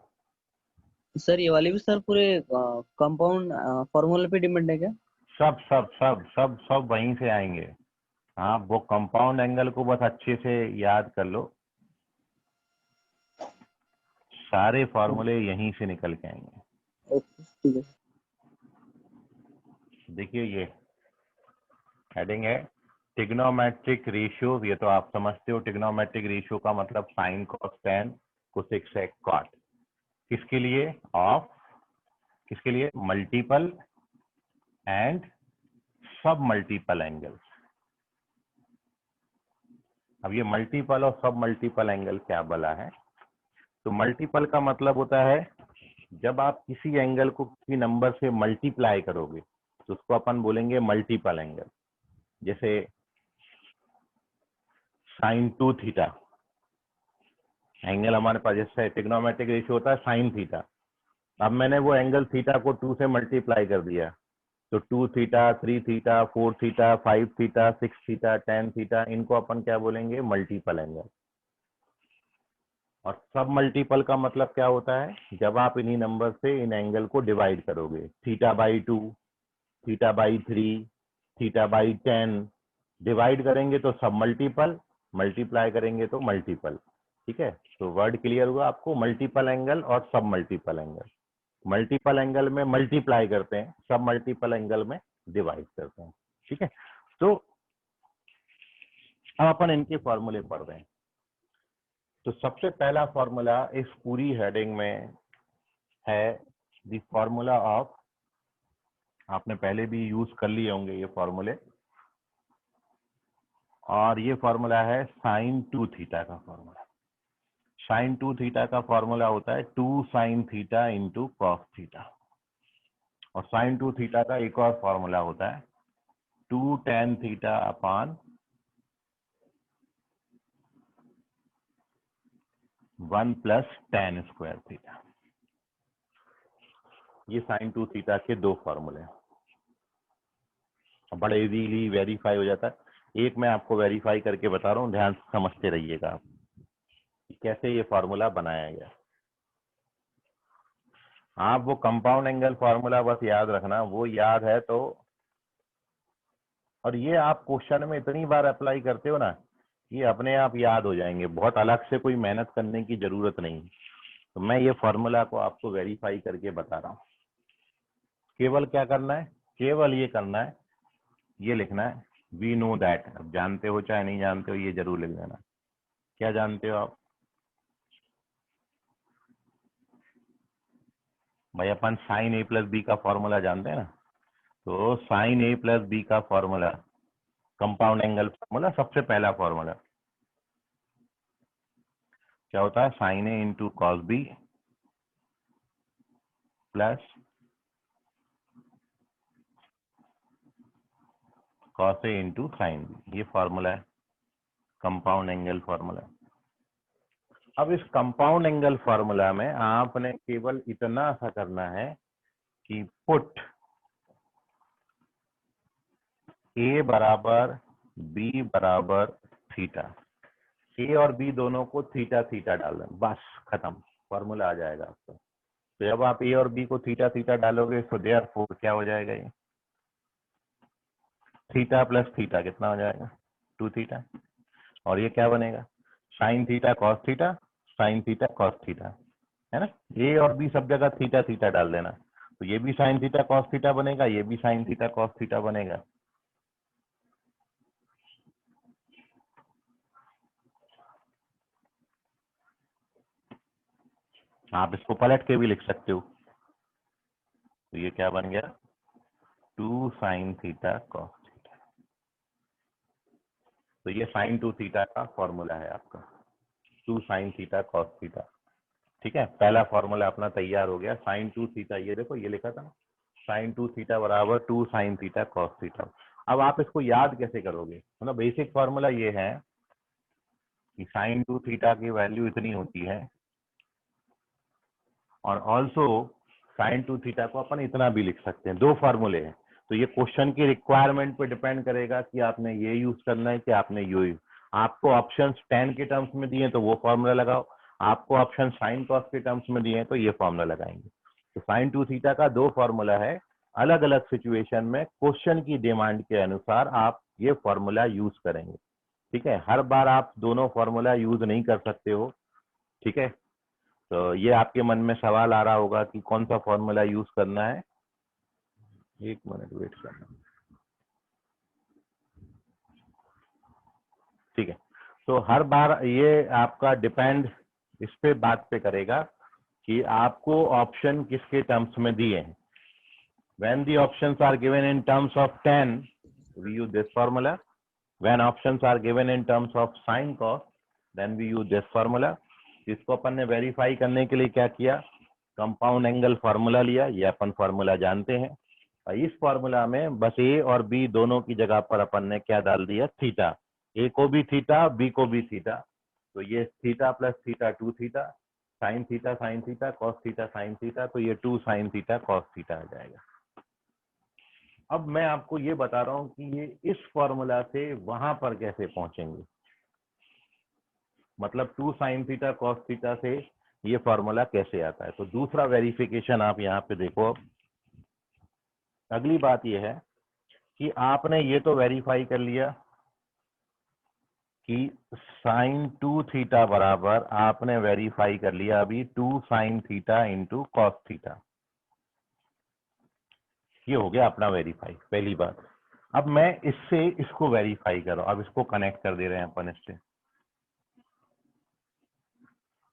सर ये वाले भी सर पूरे कंपाउंड फॉर्मूले पे डिपेंड है क्या? सब सब सब सब सब वहीं से आएंगे। आप वो कंपाउंड एंगल को बस अच्छे से याद कर लो, सारे फॉर्मूले यहीं से निकल के आएंगे। ओके ठीक है। देखिए ये हेडिंग है ट्रिग्नोमेट्रिक रेशियो। ये तो आप समझते हो, ट्रिग्नोमेट्रिक रेशियो का मतलब sine cos tan cosec sec cot. किसके लिए? ऑफ, किसके लिए? Multiple and sub multiple angles. अब ये मल्टीपल और सब मल्टीपल एंगल क्या बला है? तो मल्टीपल का मतलब होता है जब आप किसी एंगल को किसी नंबर से मल्टीप्लाई करोगे तो उसको अपन बोलेंगे मल्टीपल एंगल। जैसे साइन 2 थीटा एंगल हमारे पास, जैसे ट्रिग्नोमेट्रिक रेशियो होता है साइन थीटा। अब मैंने वो एंगल थीटा को 2 से मल्टीप्लाई कर दिया तो 2 theta, 3 theta, 4 theta, 5 theta, 6 theta, 10 theta, इनको अपन क्या बोलेंगे? Multiple angle. और सब मल्टीपल का मतलब क्या होता है? जब आप इन्हीं नंबर से इन एंगल को डिवाइड करोगे, theta by 2, theta by 3, theta by 10, divide करेंगे तो सब मल्टीपल, मल्टीप्लाई करेंगे तो मल्टीपल। ठीक है, तो वर्ड क्लियर हुआ आपको? मल्टीपल एंगल और सब मल्टीपल एंगल। मल्टीपल एंगल में मल्टीप्लाई करते हैं, सब मल्टीपल एंगल में डिवाइड करते हैं। ठीक है, तो अब अपन इनके फॉर्मूले पढ़ रहे हैं। तो सबसे पहला फॉर्मूला इस पूरी हेडिंग में है द फॉर्मूला ऑफ, आपने पहले भी यूज कर लिए होंगे ये फॉर्मूले, और ये फॉर्मूला है साइन 2 थीटा का फॉर्मूला। साइन 2 थीटा का फॉर्मूला होता है 2 sine theta into cos theta. और साइन 2 थीटा का एक और फॉर्मूला होता है 2 tan theta upon 1 plus tan square theta. ये साइन 2 थीटा के दो फॉर्मूले हैं, बड़े इजीली वेरीफाई हो जाता है। एक मैं आपको वेरीफाई करके बता रहा हूँ, ध्यान से समझते रहिएगा आप कैसे ये फॉर्मूला बनाया गया। आप वो कंपाउंड एंगल फॉर्मूला बस याद रखना, वो याद है तो, और ये आप क्वेश्चन में इतनी बार अप्लाई करते हो ना ये अपने आप याद हो जाएंगे, बहुत अलग से कोई मेहनत करने की जरूरत नहीं। तो मैं ये फॉर्मूला को आपको वेरीफाई करके बता रहा हूँ। केवल क्या करना है? केवल ये करना है, ये लिखना है वी नो दैट। अब जानते हो चाहे नहीं जानते हो ये जरूर लिख देना। क्या जानते हो आप? भाई अपन साइन ए प्लस बी का फॉर्मूला जानते हैं ना, तो साइन ए प्लस बी का फॉर्मूला, कंपाउंड एंगल फॉर्मूला, सबसे पहला फॉर्मूला क्या होता है? Sine A into cos B plus cos A into sine B, ये फॉर्मूला है, कंपाउंड एंगल फॉर्मूला। अब इस कंपाउंड एंगल फॉर्मूला में आपने केवल इतना सा करना है कि पुट ए बराबर बी बराबर थीटा, ए और बी दोनों को थीटा थीटा डाल दें, बस खत्म, फॉर्मूला आ जाएगा आपको। तो जब आप ए और बी को थीटा थीटा डालोगे तो देयरफॉर क्या हो जाएगा, ये थीटा प्लस थीटा कितना हो जाएगा, 2 थीटा, और ये क्या बनेगा, sine theta cos theta, sine theta cos theta, है ना। ए और बी सब जगह थीटा थीटा डाल देना, तो ये भी साइन थीटा कॉस थीटा बनेगा, ये भी साइन थीटा कॉस थीटा बनेगा। आप इसको पलट के भी लिख सकते हो, तो ये क्या बन गया, 2 साइन थीटा कॉस थीटा। तो ये साइन 2 थीटा का फॉर्मूला है आपका, 2 साइन थीटा कॉस थीटा। ठीक है, पहला फॉर्मूला अपना तैयार हो गया, साइन 2 थीटा, ये देखो ये लिखा था साइन 2 थीटा बराबर 2 साइन थीटा कॉस थीटा। अब आप इसको याद कैसे करोगे, मतलब बेसिक फॉर्मूला ये है कि साइन 2 थीटा की वैल्यू इतनी होती है, और ऑल्सो साइन 2 थीटा को अपन इतना भी लिख सकते हैं, 2 फॉर्मूले हैं। तो ये क्वेश्चन की रिक्वायरमेंट पे डिपेंड करेगा कि आपने ये यूज करना है कि आपने यो यूज। आपको ऑप्शन tan के टर्म्स में दिए तो वो फॉर्मूला लगाओ, आपको ऑप्शन साइन कॉस के टर्म्स में दिए हैं तो ये फॉर्मूला लगाएंगे। तो साइन 2 थीटा का 2 फॉर्मूला है, अलग अलग सिचुएशन में क्वेश्चन की डिमांड के अनुसार आप ये फॉर्मूला यूज करेंगे। ठीक है, हर बार आप दोनों फॉर्मूला यूज नहीं कर सकते हो। ठीक है, तो ये आपके मन में सवाल आ रहा होगा कि कौन सा फॉर्मूला यूज करना है, 1 मिनट वेट करना। ठीक है, तो हर बार ये आपका डिपेंड इस पे बात पे करेगा कि आपको ऑप्शन किसके टर्म्स में दिए हैं। When the options are given in terms of tan, we use this formula. When options are given in terms of sin cos, then we use this formula. इसको अपन ने वेरीफाई करने के लिए क्या किया, कंपाउंड एंगल फॉर्मूला लिया, ये अपन formula जानते हैं। और इस फॉर्मूला में बस ए और बी दोनों की जगह पर अपन ने क्या डाल दिया, थीटा, ए को भी थीटा बी को भी थीटा, तो ये theta plus theta 2 theta, sine theta cos theta sine theta, तो ये 2 साइन थीटा कॉस थीटा आ जाएगा। अब मैं आपको ये बता रहा हूं कि ये इस फॉर्मूला से वहां पर कैसे पहुंचेंगे, मतलब 2 साइन थीटा कॉस थीटा से ये फॉर्मूला कैसे आता है। तो दूसरा वेरिफिकेशन आप यहाँ पे देखो। अब अगली बात ये है कि आपने ये तो वेरीफाई कर लिया कि साइन 2 थीटा बराबर, आपने वेरीफाई कर लिया अभी 2 sine theta into cos theta, ये हो गया अपना वेरीफाई, पहली बात। अब मैं इससे इसको वेरीफाई कर रहा हूं, अब इसको कनेक्ट कर दे रहे हैं अपन इससे,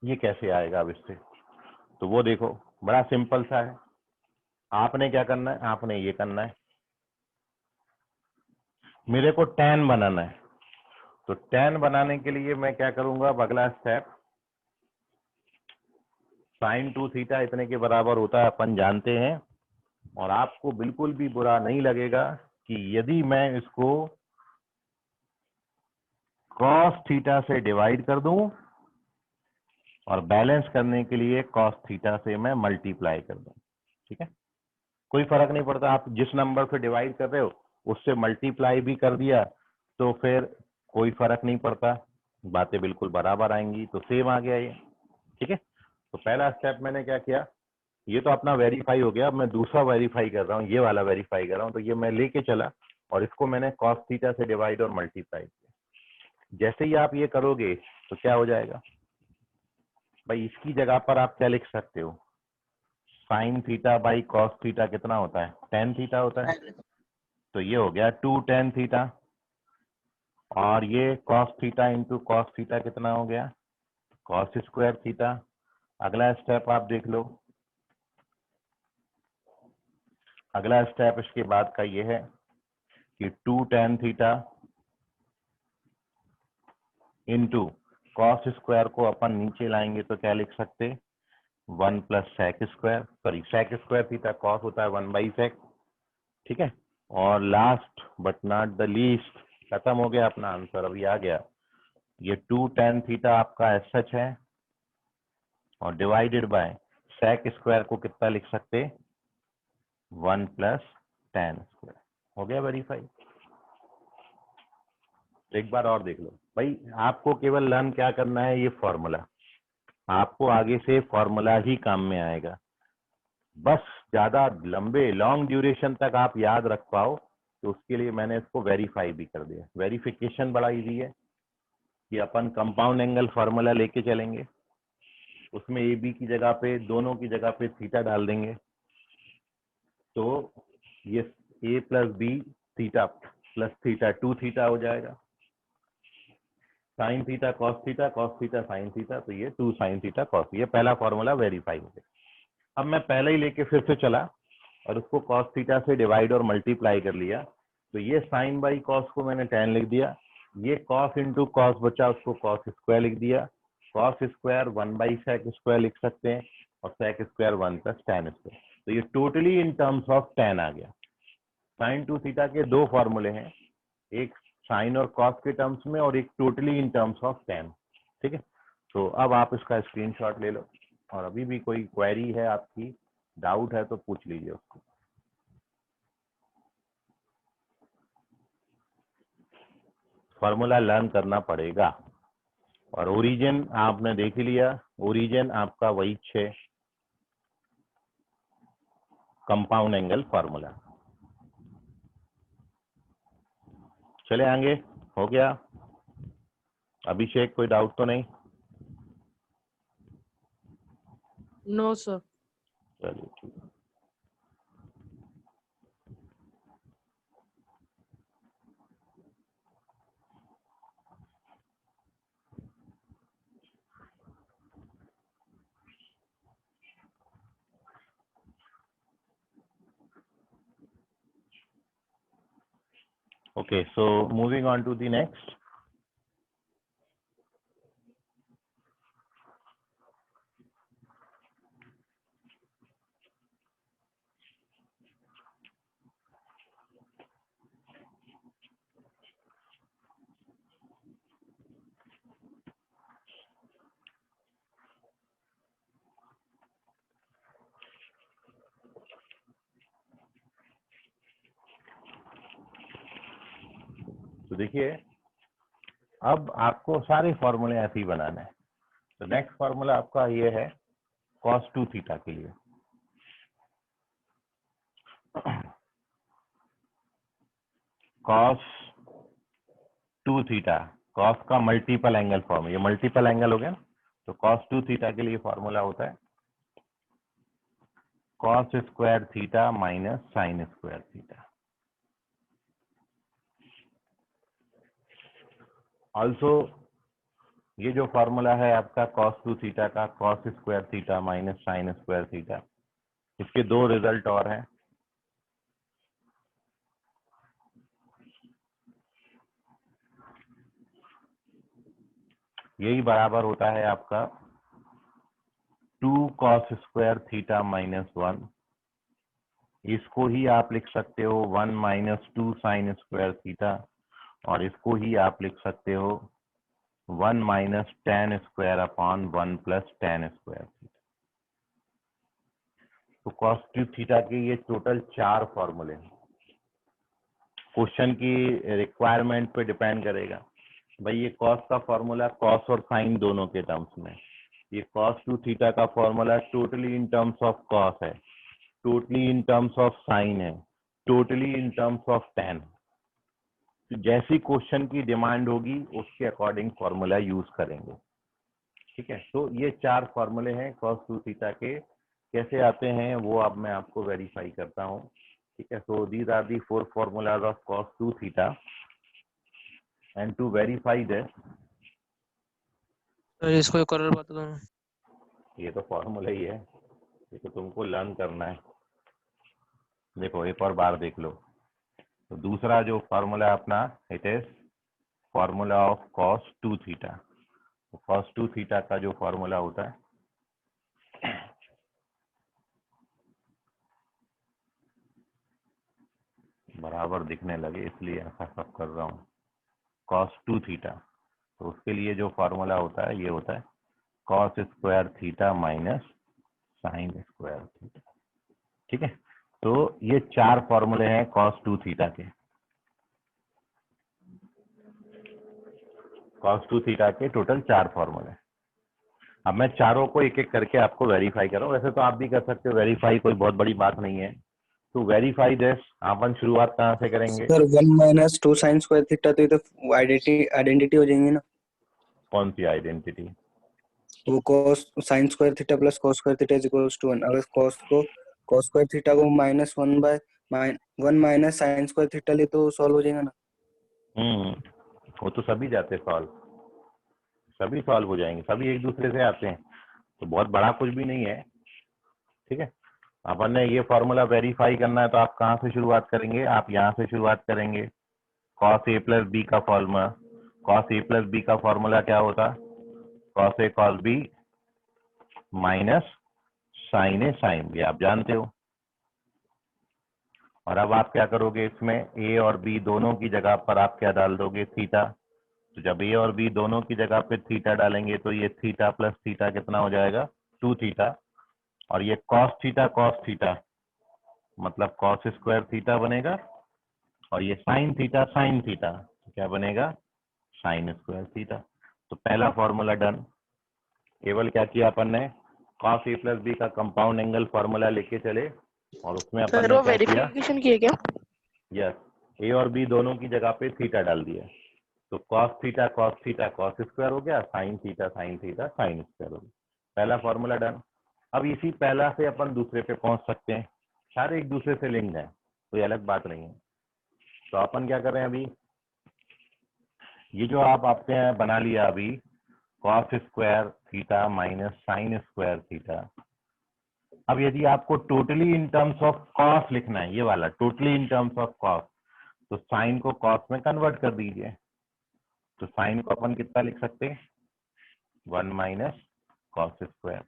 ये कैसे आएगा अब इससे, तो वो देखो बड़ा सिंपल सा है। आपने क्या करना है, आपने ये करना है, मेरे को tan बनाना है, तो tan बनाने के लिए मैं क्या करूंगा, अब अगला स्टेप, साइन 2 थीटा इतने के बराबर होता है अपन जानते हैं, और आपको बिल्कुल भी बुरा नहीं लगेगा कि यदि मैं इसको cos थीटा से डिवाइड कर दूं और बैलेंस करने के लिए cos थीटा से मैं मल्टीप्लाई कर दूं। ठीक है, कोई फर्क नहीं पड़ता, आप जिस नंबर से डिवाइड कर रहे हो उससे मल्टीप्लाई भी कर दिया तो फिर कोई फर्क नहीं पड़ता, बातें बिल्कुल बराबर आएंगी, तो सेम आ गया ये। ठीक है, तो पहला स्टेप मैंने क्या किया, ये तो अपना वेरीफाई हो गया, अब मैं दूसरा वेरीफाई कर रहा हूँ, ये वाला वेरीफाई कर रहा हूँ। तो ये मैं लेके चला और इसको मैंने cos थीटा से डिवाइड और मल्टीप्लाई किया। जैसे ही आप ये करोगे तो क्या हो जाएगा भाई, इसकी जगह पर आप क्या लिख सकते हो, sine theta by cos theta कितना होता है, tan थीटा होता है, तो ये हो गया 2 tan थीटा, और ये cos theta into cos theta कितना हो गया, cos स्क्वायर थीटा। अगला स्टेप आप देख लो, अगला स्टेप इसके बाद का ये है कि 2 tan theta into cos square को अपन नीचे लाएंगे तो क्या लिख सकते, 1 plus sec square, sorry sec square theta cos होता है 1 बाई सेक। ठीक है, और last but not the least, खत्म हो गया अपना आंसर, अभी आ गया। ये 2 tan थीटा आपका एस सच है और डिवाइडेड बाय सेक स्क्वायर को कितना लिख सकते, 1 + tan स्क्वायर। हो गया वेरीफाई। एक बार और देख लो भाई, आपको केवल लर्न क्या करना है, ये फॉर्मूला। आपको आगे से फॉर्मूला ही काम में आएगा, बस ज्यादा लंबे लॉन्ग ड्यूरेशन तक आप याद रख पाओ, तो उसके लिए मैंने इसको वेरीफाई भी कर दिया। वेरिफिकेशन बड़ा इजी है कि अपन कंपाउंड एंगल फॉर्मूला लेके चलेंगे, उसमें ए बी की जगह पे, दोनों की जगह पे थीटा डाल देंगे, तो ये a + b theta plus theta 2 theta हो जाएगा, sine theta cos theta, cos theta sine theta, तो ये 2 sin थीटा कॉस। ये पहला फॉर्मूला वेरीफाई हो गया। अब मैं पहले ही लेके फिर से चला और उसको कॉस थीटा से डिवाइड और मल्टीप्लाई कर लिया, तो ये साइन बाई कॉस को मैंने tan लिख दिया, ये कॉस इंटू कॉस बचा, उसको कॉस स्क्वायर लिख दिया, कॉस स्क्वायर 1/sec स्क्वायर लिख सकते हैं, और सेक स्क्वायर 1 + tan स्क्वायर। तो ये totally in terms of tan आ गया। साइन 2 थीटा के दो फॉर्मूले हैं, एक साइन और कॉस के टर्म्स में और एक totally in terms of tan। ठीक है, तो अब आप इसका स्क्रीनशॉट ले लो, और अभी भी कोई क्वेरी है आपकी, डाउट है तो पूछ लीजिए उसको। फॉर्मूला लर्न करना पड़ेगा। और ओरिजिन आपने देख ही लिया, ओरिजिन आपका वही 6 कंपाउंड एंगल फॉर्मूला। चले आगे, हो गया। अभिषेक कोई डाउट तो नहीं? No sir. चलिए ठीक है। Okay, so moving on to the next. तो देखिए, अब आपको सारे फॉर्मूले ऐसे ही बनाने हैं। तो नेक्स्ट फॉर्मूला आपका ये है cos 2 थीटा के लिए। cos 2 थीटा, cos का मल्टीपल एंगल फॉर्म, ये मल्टीपल एंगल हो गया ना, तो cos 2 थीटा के लिए फॉर्मूला होता है cos square theta minus sine square theta. Also ये जो फॉर्मूला है आपका cos 2 थीटा का, cos square theta minus sine square theta, इसके दो रिजल्ट और हैं। यही बराबर होता है आपका 2 cos स्क्वायर थीटा माइनस 1, इसको ही आप लिख सकते हो 1 - 2 साइन स्क्वायर थीटा, और इसको ही आप लिख सकते हो 1 - tan square upon 1 + tan square theta. तो cos 2 थीटा के ये टोटल 4 फॉर्मूले हैं। क्वेश्चन की रिक्वायरमेंट पे डिपेंड करेगा भाई, ये cos का फॉर्मूला cos और sin दोनों के टर्म्स में, ये cos 2 थीटा का formula totally in terms of cos है, totally in terms of sin है, totally in terms of tan। तो जैसी क्वेश्चन की डिमांड होगी उसके अकॉर्डिंग फॉर्मूला यूज करेंगे। ठीक है, तो ये 4 फॉर्मूले हैं cos 2 थीटा के। कैसे आते हैं वो अब मैं आपको वेरीफाई करता हूँ। ठीक है, so these are the 4 formulas of cos 2 theta, and to verify this, sir इसको एक और बता दो। ये तो फॉर्मूला ही है, ये तो तुमको लर्न करना है। देखो एक और बार देख लो, तो दूसरा जो फॉर्मूला अपना, it is formula of cos 2 theta. तो cos 2 थीटा का जो फॉर्मूला होता है, बराबर दिखने लगे इसलिए ऐसा सब कर रहा हूँ। cos 2 थीटा, तो उसके लिए जो फॉर्मूला होता है ये होता है cos square theta minus sine square theta. ठीक है, तो ये 4 फॉर्मूले हैं cos 2 थीटा के। cos 2 थीटा के टोटल 4 फॉर्मूले। अब मैं चारों को एक एक करके आपको वेरीफाई कर रहा हूँ। वैसे तो आप भी कर सकते हो वेरीफाई, कोई बहुत बड़ी बात नहीं है। तो वेरीफाई दिस अपन शुरुआत कहाँ से करेंगे? Sir 1 minus 2 sine square theta, तो ये तो आइडेंटिटी हो जाएंगे ना। कौन सी आइडेंटिटी? वो cos sine square theta plus cos square theta is equals to 1। अगर cos स्क्वायर थीटा को minus 1 minus sine square theta ले तो सॉल्व हो जाएगा ना। वो तो सभी जाते सॉल्व, सभी सॉल्व हो जाएंगे, सभी एक दूसरे से आते हैं, तो बहुत बड़ा कुछ भी नहीं है। ठीक है, अपन ने ये फॉर्मूला वेरीफाई करना है तो आप कहाँ से शुरुआत करेंगे? आप यहाँ से शुरुआत करेंगे। cos a प्लस बी का formula, cos a plus B का फॉर्मूला क्या होता? cos a cos b minus sine A sine B, आप जानते हो। और अब आप क्या करोगे, इसमें a और b दोनों की जगह पर आप क्या डाल दोगे? थीटा। तो जब a और b दोनों की जगह पे थीटा डालेंगे तो ये थीटा प्लस थीटा कितना हो जाएगा? 2 थीटा। और ये cos थीटा मतलब cos स्क्वायर थीटा बनेगा, और ये sin थीटा तो क्या बनेगा? Sign square theta. तो पहला फॉर्मूला डन। केवल क्या किया अपन ने? cos a प्लस बी का कंपाउंड एंगल फॉर्मूला लेके चले और उसमें अपन सर ने वो क्या किया? वेरिफिकेशन किया क्या? यस, a और b दोनों की जगह पे थीटा डाल दिया, तो cos थीटा cos स्क्वायर हो गया, sin थीटा साइन स्क्वायर हो गया। पहला फॉर्मूला डन। अब इसी पहला से अपन दूसरे पे पहुंच सकते हैं, सारे एक दूसरे से लिंक है, कोई अलग बात नहीं है। तो अपन क्या कर रहे हैं अभी, ये जो आपने बना लिया अभी cos square theta minus sine square theta. अब यदि आपको totally in terms of cos लिखना है, ये वाला totally in terms of cos, तो साइन को कॉस में कन्वर्ट कर दीजिए। तो साइन को अपन कितना लिख सकते हैं? 1 माइनस कॉस स्क्वायर।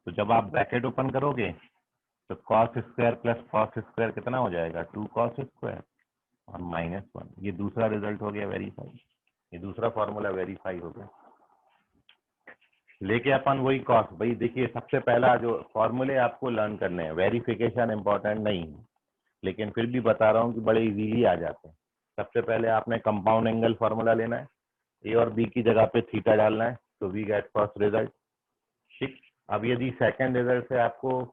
तो जब आप ब्रैकेट ओपन करोगे तो cos square plus cos square कितना हो जाएगा? 2 कॉस स्क्वायर और माइनस 1। ये दूसरा रिजल्ट हो गया वेरीफाई, ये दूसरा फॉर्मूला वेरीफाई हो गया। लेके अपन वही कॉस, भाई देखिए सबसे पहला जो फॉर्मूले आपको लर्न करने हैं, वेरिफिकेशन इंपॉर्टेंट नहीं है लेकिन फिर भी बता रहा हूँ कि बड़े इजीली आ जाते हैं। सबसे पहले आपने कंपाउंड एंगल फॉर्मूला लेना है, ए और बी की जगह पे थीटा डालना है, तो वी गेट फर्स्ट रिजल्ट। ठीक, अब यदि सेकंड रिजल्ट से आपको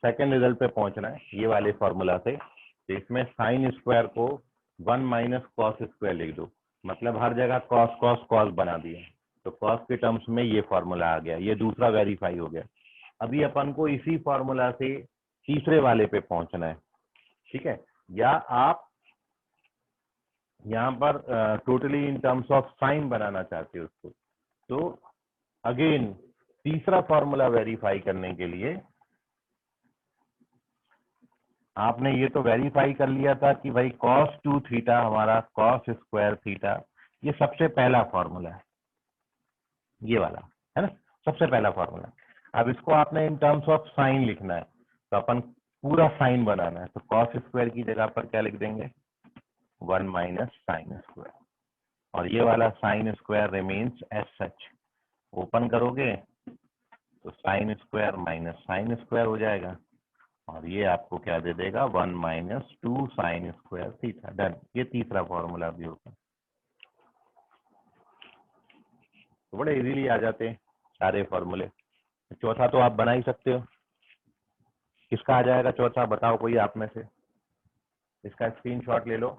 सेकंड रिजल्ट पे पहुंचना है ये वाले फॉर्मूला से, तो इसमें साइन स्क्वायर को 1 माइनस कॉस स्क्वायर लिख दो, मतलब हर जगह कॉस कॉस कॉस बना दिया, तो कॉस के टर्म्स में ये फॉर्मूला आ गया, ये दूसरा वेरीफाई हो गया। अभी अपन को इसी फॉर्मूला से तीसरे वाले पे पहुंचना है। ठीक है, या आप यहाँ पर totally in terms of sine बनाना चाहते हो उसको, तो अगेन तीसरा फॉर्मूला वेरीफाई करने के लिए आपने ये तो वेरीफाई कर लिया था कि भाई cos 2 थीटा हमारा cos स्क्वायर थीटा, ये सबसे पहला फॉर्मूला है, ये वाला है ना, सबसे पहला फॉर्मूला। अब इसको आपने इन टर्म्स ऑफ साइन लिखना है, तो अपन पूरा साइन बनाना है, तो cos स्क्वायर की जगह पर क्या लिख देंगे? 1 माइनस साइन स्क्वायर, और ये वाला sine square remains as such. Open करोगे तो sine square minus sine square हो जाएगा, और ये आपको क्या दे देगा? 1 minus 2 sine square theta. Done. ये तीसरा फॉर्मूला भी होता है, तो बड़े इजीली आ जाते हैं सारे फॉर्मूले। चौथा तो आप बना ही सकते हो, किसका आ जाएगा चौथा? बताओ कोई आप में से, इसका स्क्रीनशॉट ले लो।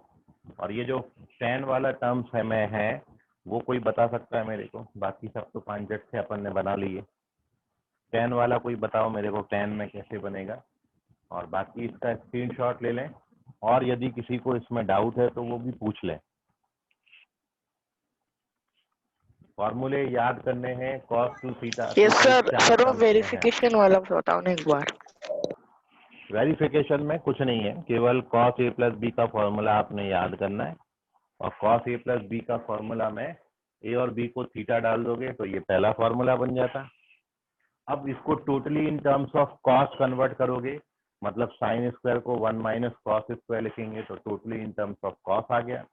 और ये जो tan वाला टर्म्स है में है वो कोई बता सकता है मेरे को? बाकी सब तो 5 झट से अपन ने बना लिए, tan वाला कोई बताओ मेरे को, tan में कैसे बनेगा? और बाकी इसका स्क्रीनशॉट ले लें, और यदि किसी को इसमें डाउट है तो वो भी पूछ लें। फॉर्मूले याद करने हैं cos 2 theta. Yes sir. Sir वो वेरिफिकेशन वाला बताओ ना एक बार। वेरिफिकेशन में कुछ नहीं है, केवल cos a प्लस बी का फॉर्मूला आपने याद करना है, और cos a प्लस बी का फॉर्मूला में a और b को थीटा डाल दोगे तो ये पहला फॉर्मूला बन जाता। अब इसको totally in terms of cos convert करोगे मतलब साइन स्क्वायर को 1 माइनस कॉस स्क्वायर लिखेंगे तो totally in terms of cos आ गया,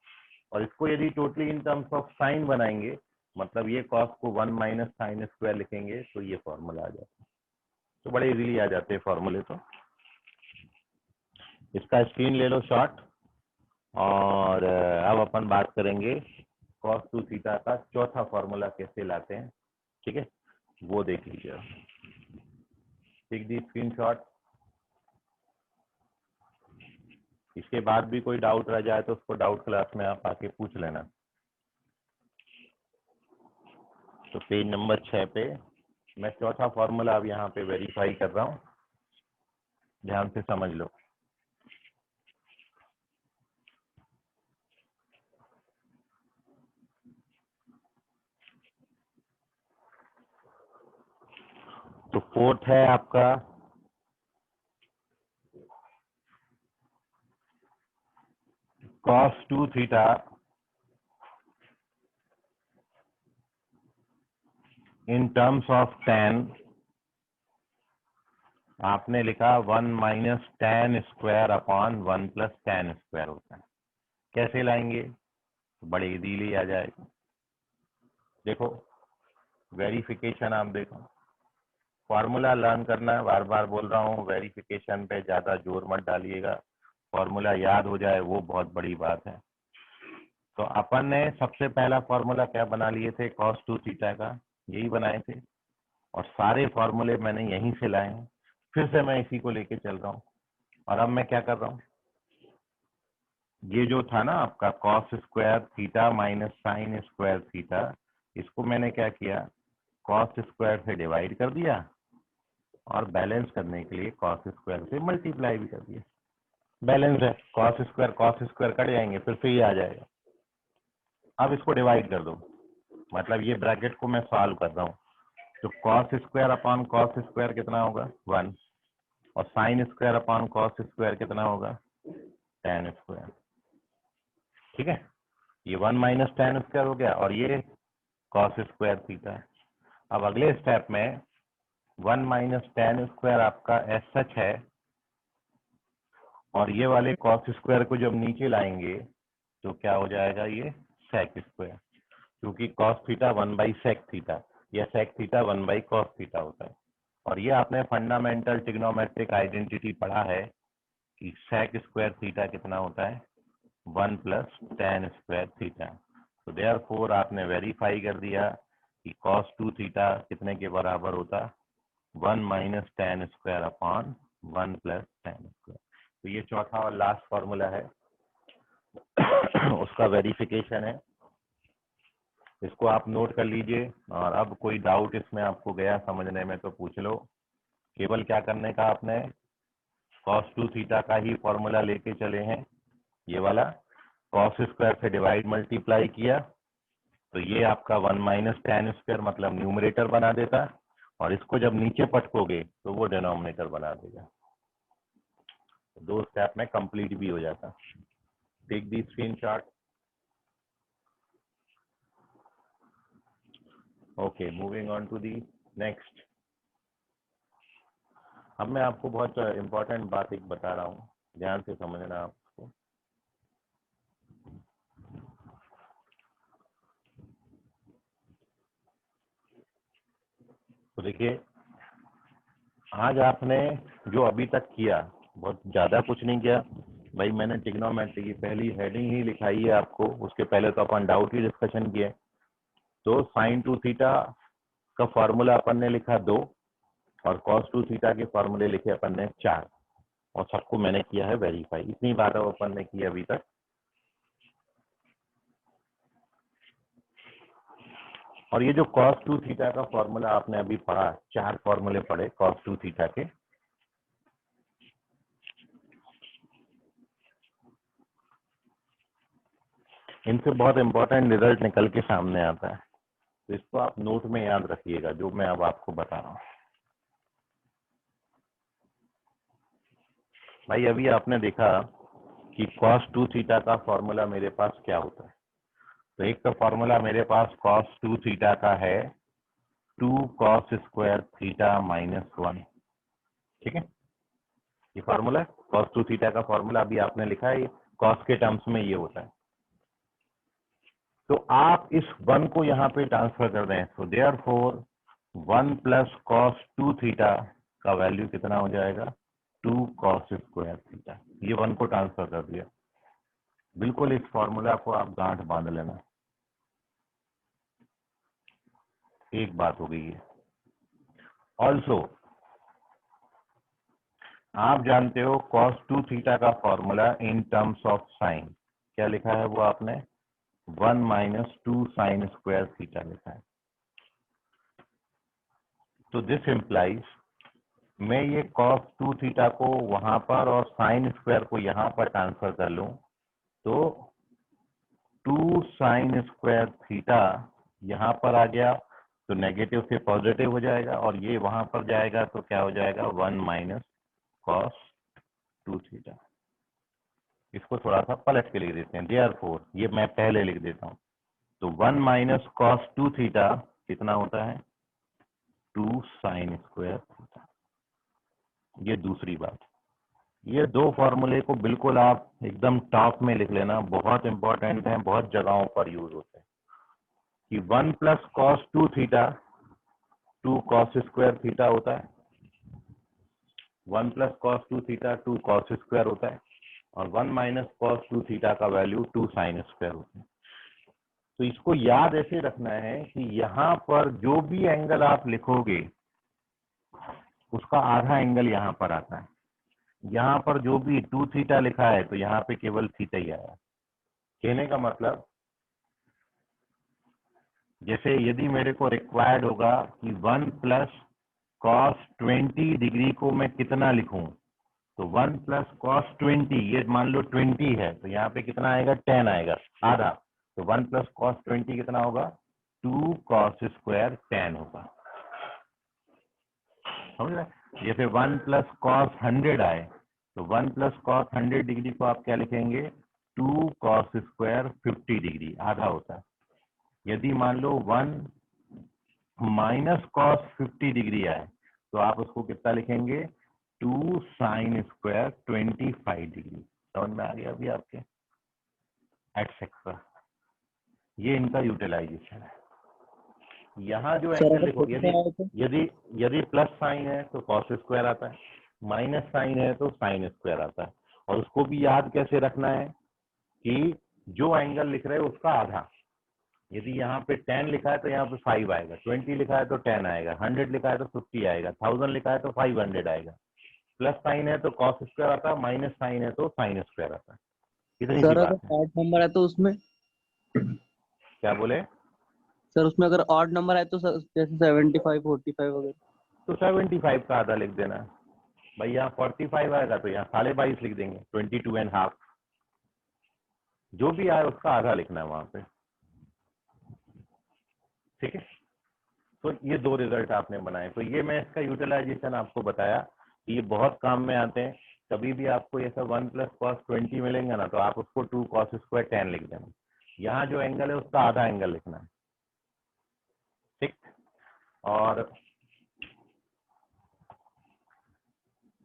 और इसको यदि totally in terms of sine बनाएंगे मतलब ये कॉस को 1 माइनस साइन स्क्वायर लिखेंगे तो ये फॉर्मूला आ जाता है। तो बड़े इजीली आ जाते हैं फॉर्मूले। तो इसका स्क्रीन ले लो शॉर्ट, और अब अपन बात करेंगे cos 2 थीटा का चौथा फॉर्मूला कैसे लाते हैं, ठीक है, वो देख लीजिए। Take the screenshot. इसके बाद भी कोई डाउट रह जाए तो उसको डाउट क्लास में आप आके पूछ लेना। तो पेज नंबर 6 पे मैं चौथा फॉर्मूला अब यहाँ पे वेरीफाई कर रहा हूँ, ध्यान से समझ लो। तो फोर्थ है आपका cos 2 theta in terms of tan, आपने लिखा 1 minus tan square upon 1 plus tan square होता है। कैसे लाएंगे? बड़े इजीली आ जाएगा। देखो वेरिफिकेशन, आप देखो फॉर्मूला लर्न करना है, बार बार बोल रहा हूँ, वेरिफिकेशन पे ज्यादा जोर मत डालिएगा, फॉर्मूला याद हो जाए वो बहुत बड़ी बात है। तो अपन ने सबसे पहला फॉर्मूला क्या बना लिए थे, cos 2 थीटा का, यही बनाए थे, और सारे फॉर्मूले मैंने यहीं से लाए हैं। फिर से मैं इसी को लेके चल रहा हूँ, और अब मैं क्या कर रहा हूँ, ये जो था ना आपका cos square theta minus sine square theta, इसको मैंने क्या किया, cos स्क्वायर से डिवाइड कर दिया, और बैलेंस करने के लिए cos स्क्वायर से मल्टीप्लाई भी कर दिया। बैलेंस है, cos स्क्वायर कट जाएंगे, फिर से ये आ जाएगा। अब इसको डिवाइड कर दो, मतलब ये ब्रैकेट को मैं सॉल्व कर रहा हूँ, तो cos square upon cos square कितना होगा 1, और sine square upon cos square कितना होगा tan स्क्वायर, ठीक है। ये 1 माइनस tan स्क्वायर हो गया, और ये cos स्क्वायर थीटा है। अब अगले स्टेप में 1 माइनस tan स्क्वायर आपका एस सच है, और ये वाले cos स्क्वायर को जब नीचे लाएंगे तो क्या हो जाएगा, ये sec स्क्वायर, क्योंकि cos theta 1 by sec theta या sec theta 1 by cos theta होता है। और ये आपने फंडामेंटल ट्रिग्नोमेट्रिक आइडेंटिटी पढ़ा है कि sec स्क्वायर थीटा कितना होता है 1 प्लस tan स्क्वायर थीटा। तो देयरफॉर आपने वेरीफाई कर दिया कि cos 2 थीटा कितने के बराबर होता, 1 minus tan square upon 1 plus tan square. तो ये चौथा और लास्ट फॉर्मूला है, उसका वेरिफिकेशन है, इसको आप नोट कर लीजिए। और अब कोई डाउट इसमें आपको गया समझने में तो पूछ लो। केवल क्या करने का, आपने cos 2 थीटा का ही फॉर्मूला लेके चले हैं, ये वाला cos स्क्वायर से डिवाइड मल्टीप्लाई किया, तो ये आपका 1 माइनस tan स्क्वायर मतलब न्यूमरेटर बना देता, और इसको जब नीचे पटकोगे तो वो डिनोमिनेटर बना देगा। दो स्टेप में कंप्लीट भी हो जाता। Take the screenshot. Okay, moving on to the next. अब मैं आपको बहुत इंपॉर्टेंट बात एक बता रहा हूँ, ध्यान से समझना आपको। तो देखिए, आज आपने जो अभी तक किया, बहुत ज्यादा कुछ नहीं किया भाई। मैंने ट्रिग्नोमेट्री की पहली हेडिंग ही लिखाई है आपको, उसके पहले तो अपन डाउट ही डिस्कशन किए। तो साइन 2 थीटा का फॉर्मूला अपन ने लिखा 2, और cos 2 थीटा के फॉर्मूले लिखे अपन ने 4, और सबको मैंने किया है वेरीफाई। इतनी बात अपन ने की अभी तक। और ये जो cos 2 थीटा का फॉर्मूला आपने अभी पढ़ा, 4 फॉर्मूले पढ़े cos 2 थीटा के, इनसे बहुत इंपॉर्टेंट रिजल्ट निकल के सामने आता है। तो इसको आप नोट में याद रखिएगा जो मैं अब आपको बता रहा हूँ। भाई अभी आपने देखा कि cos 2 थीटा का फॉर्मूला मेरे पास क्या होता है। तो एक का फॉर्मूला मेरे पास cos 2 थीटा का है 2 cos स्क्वायर थीटा माइनस 1, ठीक है। ये फॉर्मूला cos 2 थीटा का फॉर्मूला अभी आपने लिखा है, ये cos के टर्म्स में ये होता है। तो आप इस 1 को यहाँ पे ट्रांसफर कर दें, तो देयरफॉर 1 प्लस cos 2 थीटा का वैल्यू कितना हो जाएगा 2 cos स्क्वायर थीटा। ये 1 को ट्रांसफर कर दिया। बिल्कुल इस फॉर्मूला को आप गांठ बांध लेना। एक बात हो गई है। ऑल्सो आप जानते हो cos 2 थीटा का formula in terms of sign क्या लिखा है वो आपने 1 माइनस 2 साइन स्क्वायर थीटा लिखा है। तो दिस इम्प्लाइज मैं ये cos 2 थीटा को वहां पर और साइन स्क्वायर को यहाँ पर ट्रांसफर कर लूं तो 2 साइन स्क्वायर थीटा यहाँ पर आ गया तो नेगेटिव से पॉजिटिव हो जाएगा और ये वहां पर जाएगा तो क्या हो जाएगा 1 माइनस cos 2 थीटा। इसको थोड़ा सा पलट के लिख देते हैं। देयरफॉर ये मैं पहले लिख देता हूँ तो 1 माइनस cos 2 थीटा कितना होता है 2 साइन स्क्वायर थीटा। ये दूसरी बात। ये दो फॉर्मूले को बिल्कुल आप एकदम टॉप में लिख लेना, बहुत इंपॉर्टेंट है, बहुत जगहों पर यूज होते हैं कि 1 plus cos 2 theta 2 cos square theta होता है। 1 plus cos 2 theta 2 cos square होता है और 1 माइनस cos 2 थीटा का वैल्यू 2 साइन स्क्वायर होता है। तो इसको याद ऐसे रखना है कि यहाँ पर जो भी एंगल आप लिखोगे उसका आधा एंगल यहाँ पर आता है। यहाँ पर जो भी 2 थीटा लिखा है तो यहाँ पे केवल थीटा ही आया। कहने का मतलब जैसे यदि मेरे को रिक्वायर्ड होगा कि 1 प्लस cos 20 डिग्री को मैं कितना लिखूं तो 1 प्लस cos 20 ये मान लो 20 है तो यहाँ पे कितना आएगा 10 आएगा आधा। तो 1 प्लस cos 20 कितना होगा 2 cos स्क्वायर 10 होगा। समझ रहे? जैसे 1 प्लस cos 100 आए तो 1 प्लस cos 100 डिग्री को आप क्या लिखेंगे 2 cos स्क्वायर 50 डिग्री आधा होता है। यदि मान लो 1 माइनस cos 50 डिग्री आए तो आप उसको कितना लिखेंगे 2 साइन स्क्वायर 25 डिग्री। समझ में आ गया अभी आपके एटसेट्रा। ये इनका यूटिलाइजेशन है। यहाँ जो एंगल देखो यदि प्लस साइन है तो cos स्क्वायर आता है, माइनस साइन है तो साइन स्क्वायर आता है। और उसको भी याद कैसे रखना है कि जो एंगल लिख रहे हैं उसका आधा। यदि यहाँ पे 10 लिखा है तो यहाँ पे 5 आएगा, 20 लिखा है तो 10 आएगा, 100 लिखा है तो 50 आएगा, 1000 लिखा है तो 500 आएगा। प्लस साइन है तो cos स्क्वायर आता है, माइनस साइन है तो साइन स्क्वायर आता है। इतनी सी सर बात अगर है। ऑड नंबर है तो उसमें क्या बोले सर उसमें अगर ऑड नंबर है तो जैसे 75 45 वगैरह तो 75 का आधा लिख देना। भाई यहाँ 45 आएगा तो यहाँ 22.5 लिख देंगे, 22.5 जो भी आए उसका आधा लिखना है वहां पे। ठीक है, तो ये दो रिजल्ट आपने बनाए। तो ये मैं इसका यूटिलाइजेशन आपको बताया, ये बहुत काम में आते हैं। कभी भी आपको ये सब 1 प्लस cos 20 मिलेंगे ना तो आप उसको 2 cos स्क्वायर 10 लिख देना। यहाँ जो एंगल है उसका आधा एंगल लिखना है। ठीक, और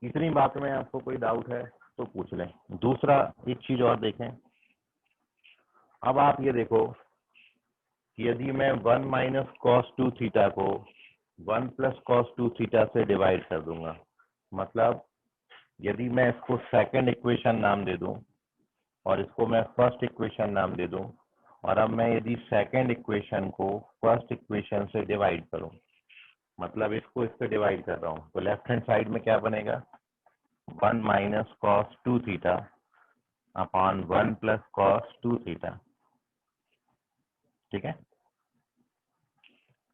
इतनी बात में आपको कोई डाउट है तो पूछ लें। दूसरा एक चीज और देखें। अब आप ये देखो कि यदि मैं 1 माइनस cos 2 थीटा को 1 प्लस cos 2 थीटा से डिवाइड कर दूंगा, मतलब यदि मैं इसको सेकंड इक्वेशन नाम दे दूं और इसको मैं फर्स्ट इक्वेशन नाम दे दूं, और अब मैं यदि सेकंड इक्वेशन को फर्स्ट इक्वेशन से डिवाइड करूं, मतलब इसको इससे डिवाइड कर रहा हूं, तो लेफ्ट हैंड साइड में क्या बनेगा 1 minus cos 2 theta upon 1 plus cos 2 theta. ठीक है,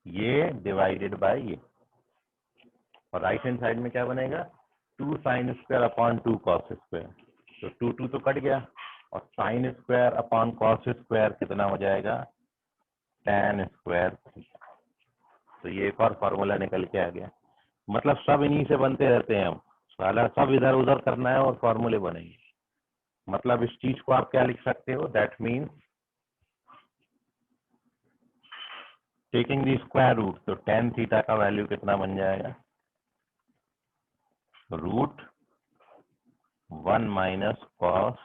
ये डिवाइडेड बाय ये, और राइट हैंड साइड में क्या बनेगा 2 sine square upon 2 cos square. तो 2 2 तो कट गया और sine square upon cos square कितना हो जाएगा tan स्क्वायर थीटा। तो ये एक और फॉर्मूला निकल के आ गया। मतलब सब इन्हीं से बनते रहते हैं, हम साला सब इधर उधर करना है और फॉर्मूले बनेंगे। मतलब इस चीज को आप क्या लिख सकते हो, that means taking the square root, तो tan थीटा का वैल्यू कितना बन जाएगा root 1 minus cos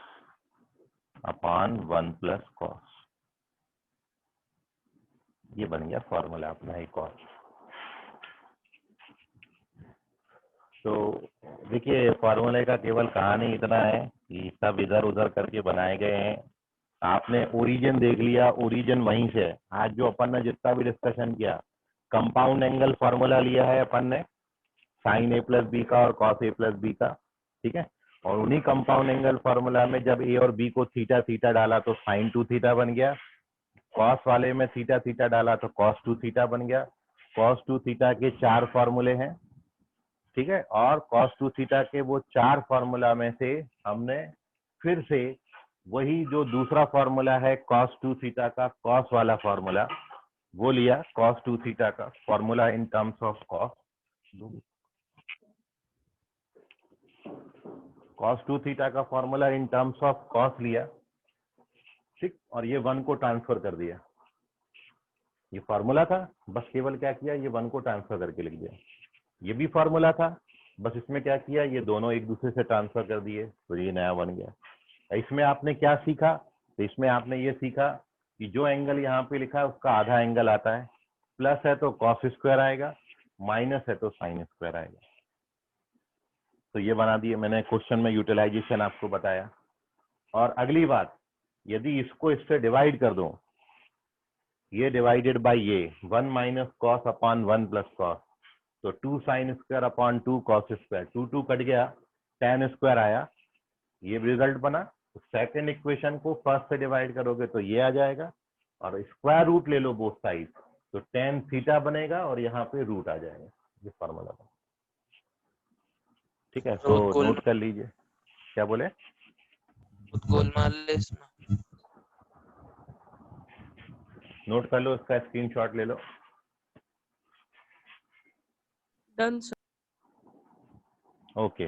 upon 1 plus cos. ये बन गया फॉर्मूला अपना ही कॉस। तो देखिए फॉर्मूले का केवल कहानी इतना है कि सब इधर उधर करके बनाए गए हैं। आपने ओरिजिन देख लिया, ओरिजिन वहीं से है। आज जो अपन ने जितना भी डिस्कशन किया, कंपाउंड एंगल फॉर्मूला लिया है अपन ने साइन ए प्लस बी का और कॉस ए प्लस बी का, ठीक है। और उन्हीं कंपाउंड एंगल फॉर्मूला में जब ए और बी को थीटा थीटा डाला तो साइन 2 थीटा बन गया। कॉस वाले में थीटा थीटा डाला तो कॉस 2 थीटा बन गया। कॉस 2 थीटा के 4 फॉर्मूले हैं, ठीक है। और कॉस 2 थीटा के वो 4 फॉर्मूला में से हमने फिर से वही जो दूसरा फॉर्मूला है कॉस 2 थीटा का, कॉस वाला फॉर्मूला वो लिया। कॉस 2 थीटा का formula in terms of cos 2 theta का formula in terms of cos लिया, ठीक। और ये 1 को ट्रांसफर कर दिया। ये फॉर्मूला था, बस केवल क्या किया, ये 1 को ट्रांसफर करके लिख दिया। ये भी फॉर्मूला था, बस इसमें क्या किया, ये दोनों एक दूसरे से ट्रांसफर कर दिए, तो ये नया बन गया। इसमें आपने क्या सीखा, तो इसमें आपने ये सीखा कि जो एंगल यहाँ पे लिखा है उसका आधा एंगल आता है। प्लस है तो कॉस स्क्वायर आएगा, माइनस है तो साइन स्क्वायर आएगा। तो ये बना दिए मैंने, क्वेश्चन में यूटिलाइजेशन आपको बताया। और अगली बात, यदि इसको इससे डिवाइड कर दो, ये डिवाइडेड बाय ये 1 minus cos upon 1 plus cos, तो 2 sine square upon 2 cos square, 2 cut गया, tan स्क्वायर आया, ये रिजल्ट बना। तो सेकंड इक्वेशन को फर्स्ट से डिवाइड करोगे तो ये आ जाएगा, और स्क्वायर रूट ले लो बोथ साइड, तो tan थीटा बनेगा और यहाँ पे रूट आ जाएगा। ये फॉर्मूला बना, ठीक है। तो नोट कर लीजिए। क्या बोले? गोलमाल है इसमें। नोट कर लो, इसका स्क्रीनशॉट ले लो। Done, sir. ओके,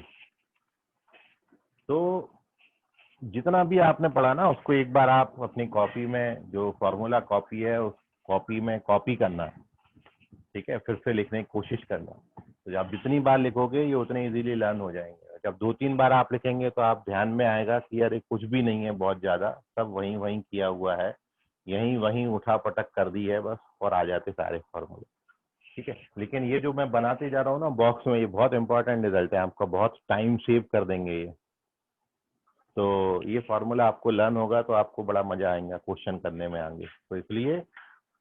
तो जितना भी आपने पढ़ा ना उसको एक बार आप अपनी कॉपी में, जो फॉर्मूला कॉपी है उस कॉपी में कॉपी करना, ठीक है। फिर से लिखने की कोशिश करना। तो जब जितनी बार लिखोगे ये उतने इजीली लर्न हो जाएंगे। जब 2-3 बार आप लिखेंगे तो आप ध्यान में आएगा कि अरे कुछ भी नहीं है बहुत ज्यादा, सब वहीं वहीं किया हुआ है, यहीं वहीं उठा पटक कर दी है बस, और आ जाते सारे फॉर्मूले, ठीक है। लेकिन ये जो मैं बनाते जा रहा हूँ ना बॉक्स में, ये बहुत इंपॉर्टेंट रिजल्ट है, आपका बहुत टाइम सेव कर देंगे ये। तो ये फार्मूला आपको लर्न होगा तो आपको बड़ा मजा आएगा क्वेश्चन करने में आगे। तो इसलिए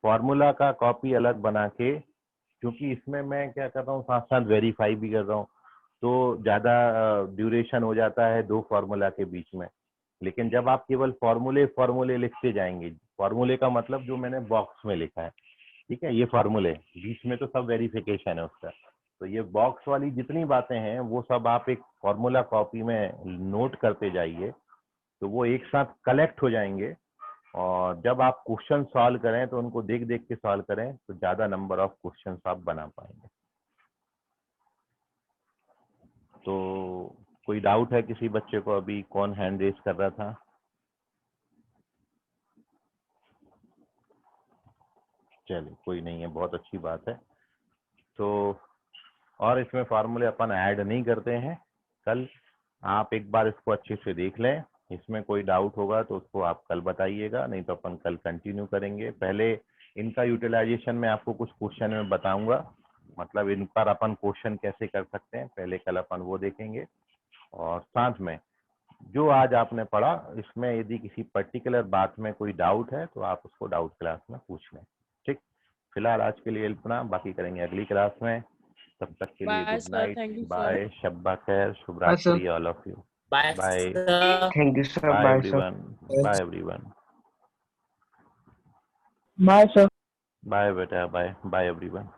फार्मूला का कॉपी अलग बना के, क्योंकि इसमें मैं क्या कर रहा हूँ साथ साथ वेरीफाई भी कर रहा हूँ, तो ज़्यादा ड्यूरेशन हो जाता है 2 फार्मूला के बीच में। लेकिन जब आप केवल फार्मूले लिखते जाएंगे, फार्मूले का मतलब जो मैंने बॉक्स में लिखा है, ठीक है, ये फार्मूले, बीच में तो सब वेरिफिकेशन है उसका। तो ये बॉक्स वाली जितनी बातें हैं वो सब आप एक फार्मूला कॉपी में नोट करते जाइए, तो वो एक साथ कलेक्ट हो जाएंगे। और जब आप क्वेश्चन सॉल्व करें तो उनको देख देख के सॉल्व करें, तो ज्यादा नंबर ऑफ क्वेश्चन आप बना पाएंगे। तो कोई डाउट है किसी बच्चे को? अभी कौन हैंड रेज कर रहा था? चलिए कोई नहीं है, बहुत अच्छी बात है। तो और इसमें फार्मूले अपन ऐड नहीं करते हैं। कल आप एक बार इसको अच्छे से देख लें, इसमें कोई डाउट होगा तो उसको आप कल बताइएगा, नहीं तो अपन कल कंटिन्यू करेंगे। पहले इनका यूटिलाइजेशन में आपको कुछ क्वेश्चन में बताऊंगा, मतलब इन पर अपन क्वेश्चन कैसे कर सकते हैं, पहले कल अपन वो देखेंगे। और साथ में जो आज आपने पढ़ा, इसमें यदि किसी पर्टिकुलर बात में कोई डाउट है तो आप उसको डाउट क्लास में पूछ लें, ठीक। फिलहाल आज के लिए इतना, बाकी करेंगे अगली क्लास में। तब तक के लिए Bye, good sir. Night, Thank you, sir. Bye, शब्बा खैर, शुभ रात्रि all of you. Bye, bye sir. Thank you sir, bye bye sir. Everyone, bye everyone, Bye, sir. Bye बेटा, बाय बाय एवरीवन।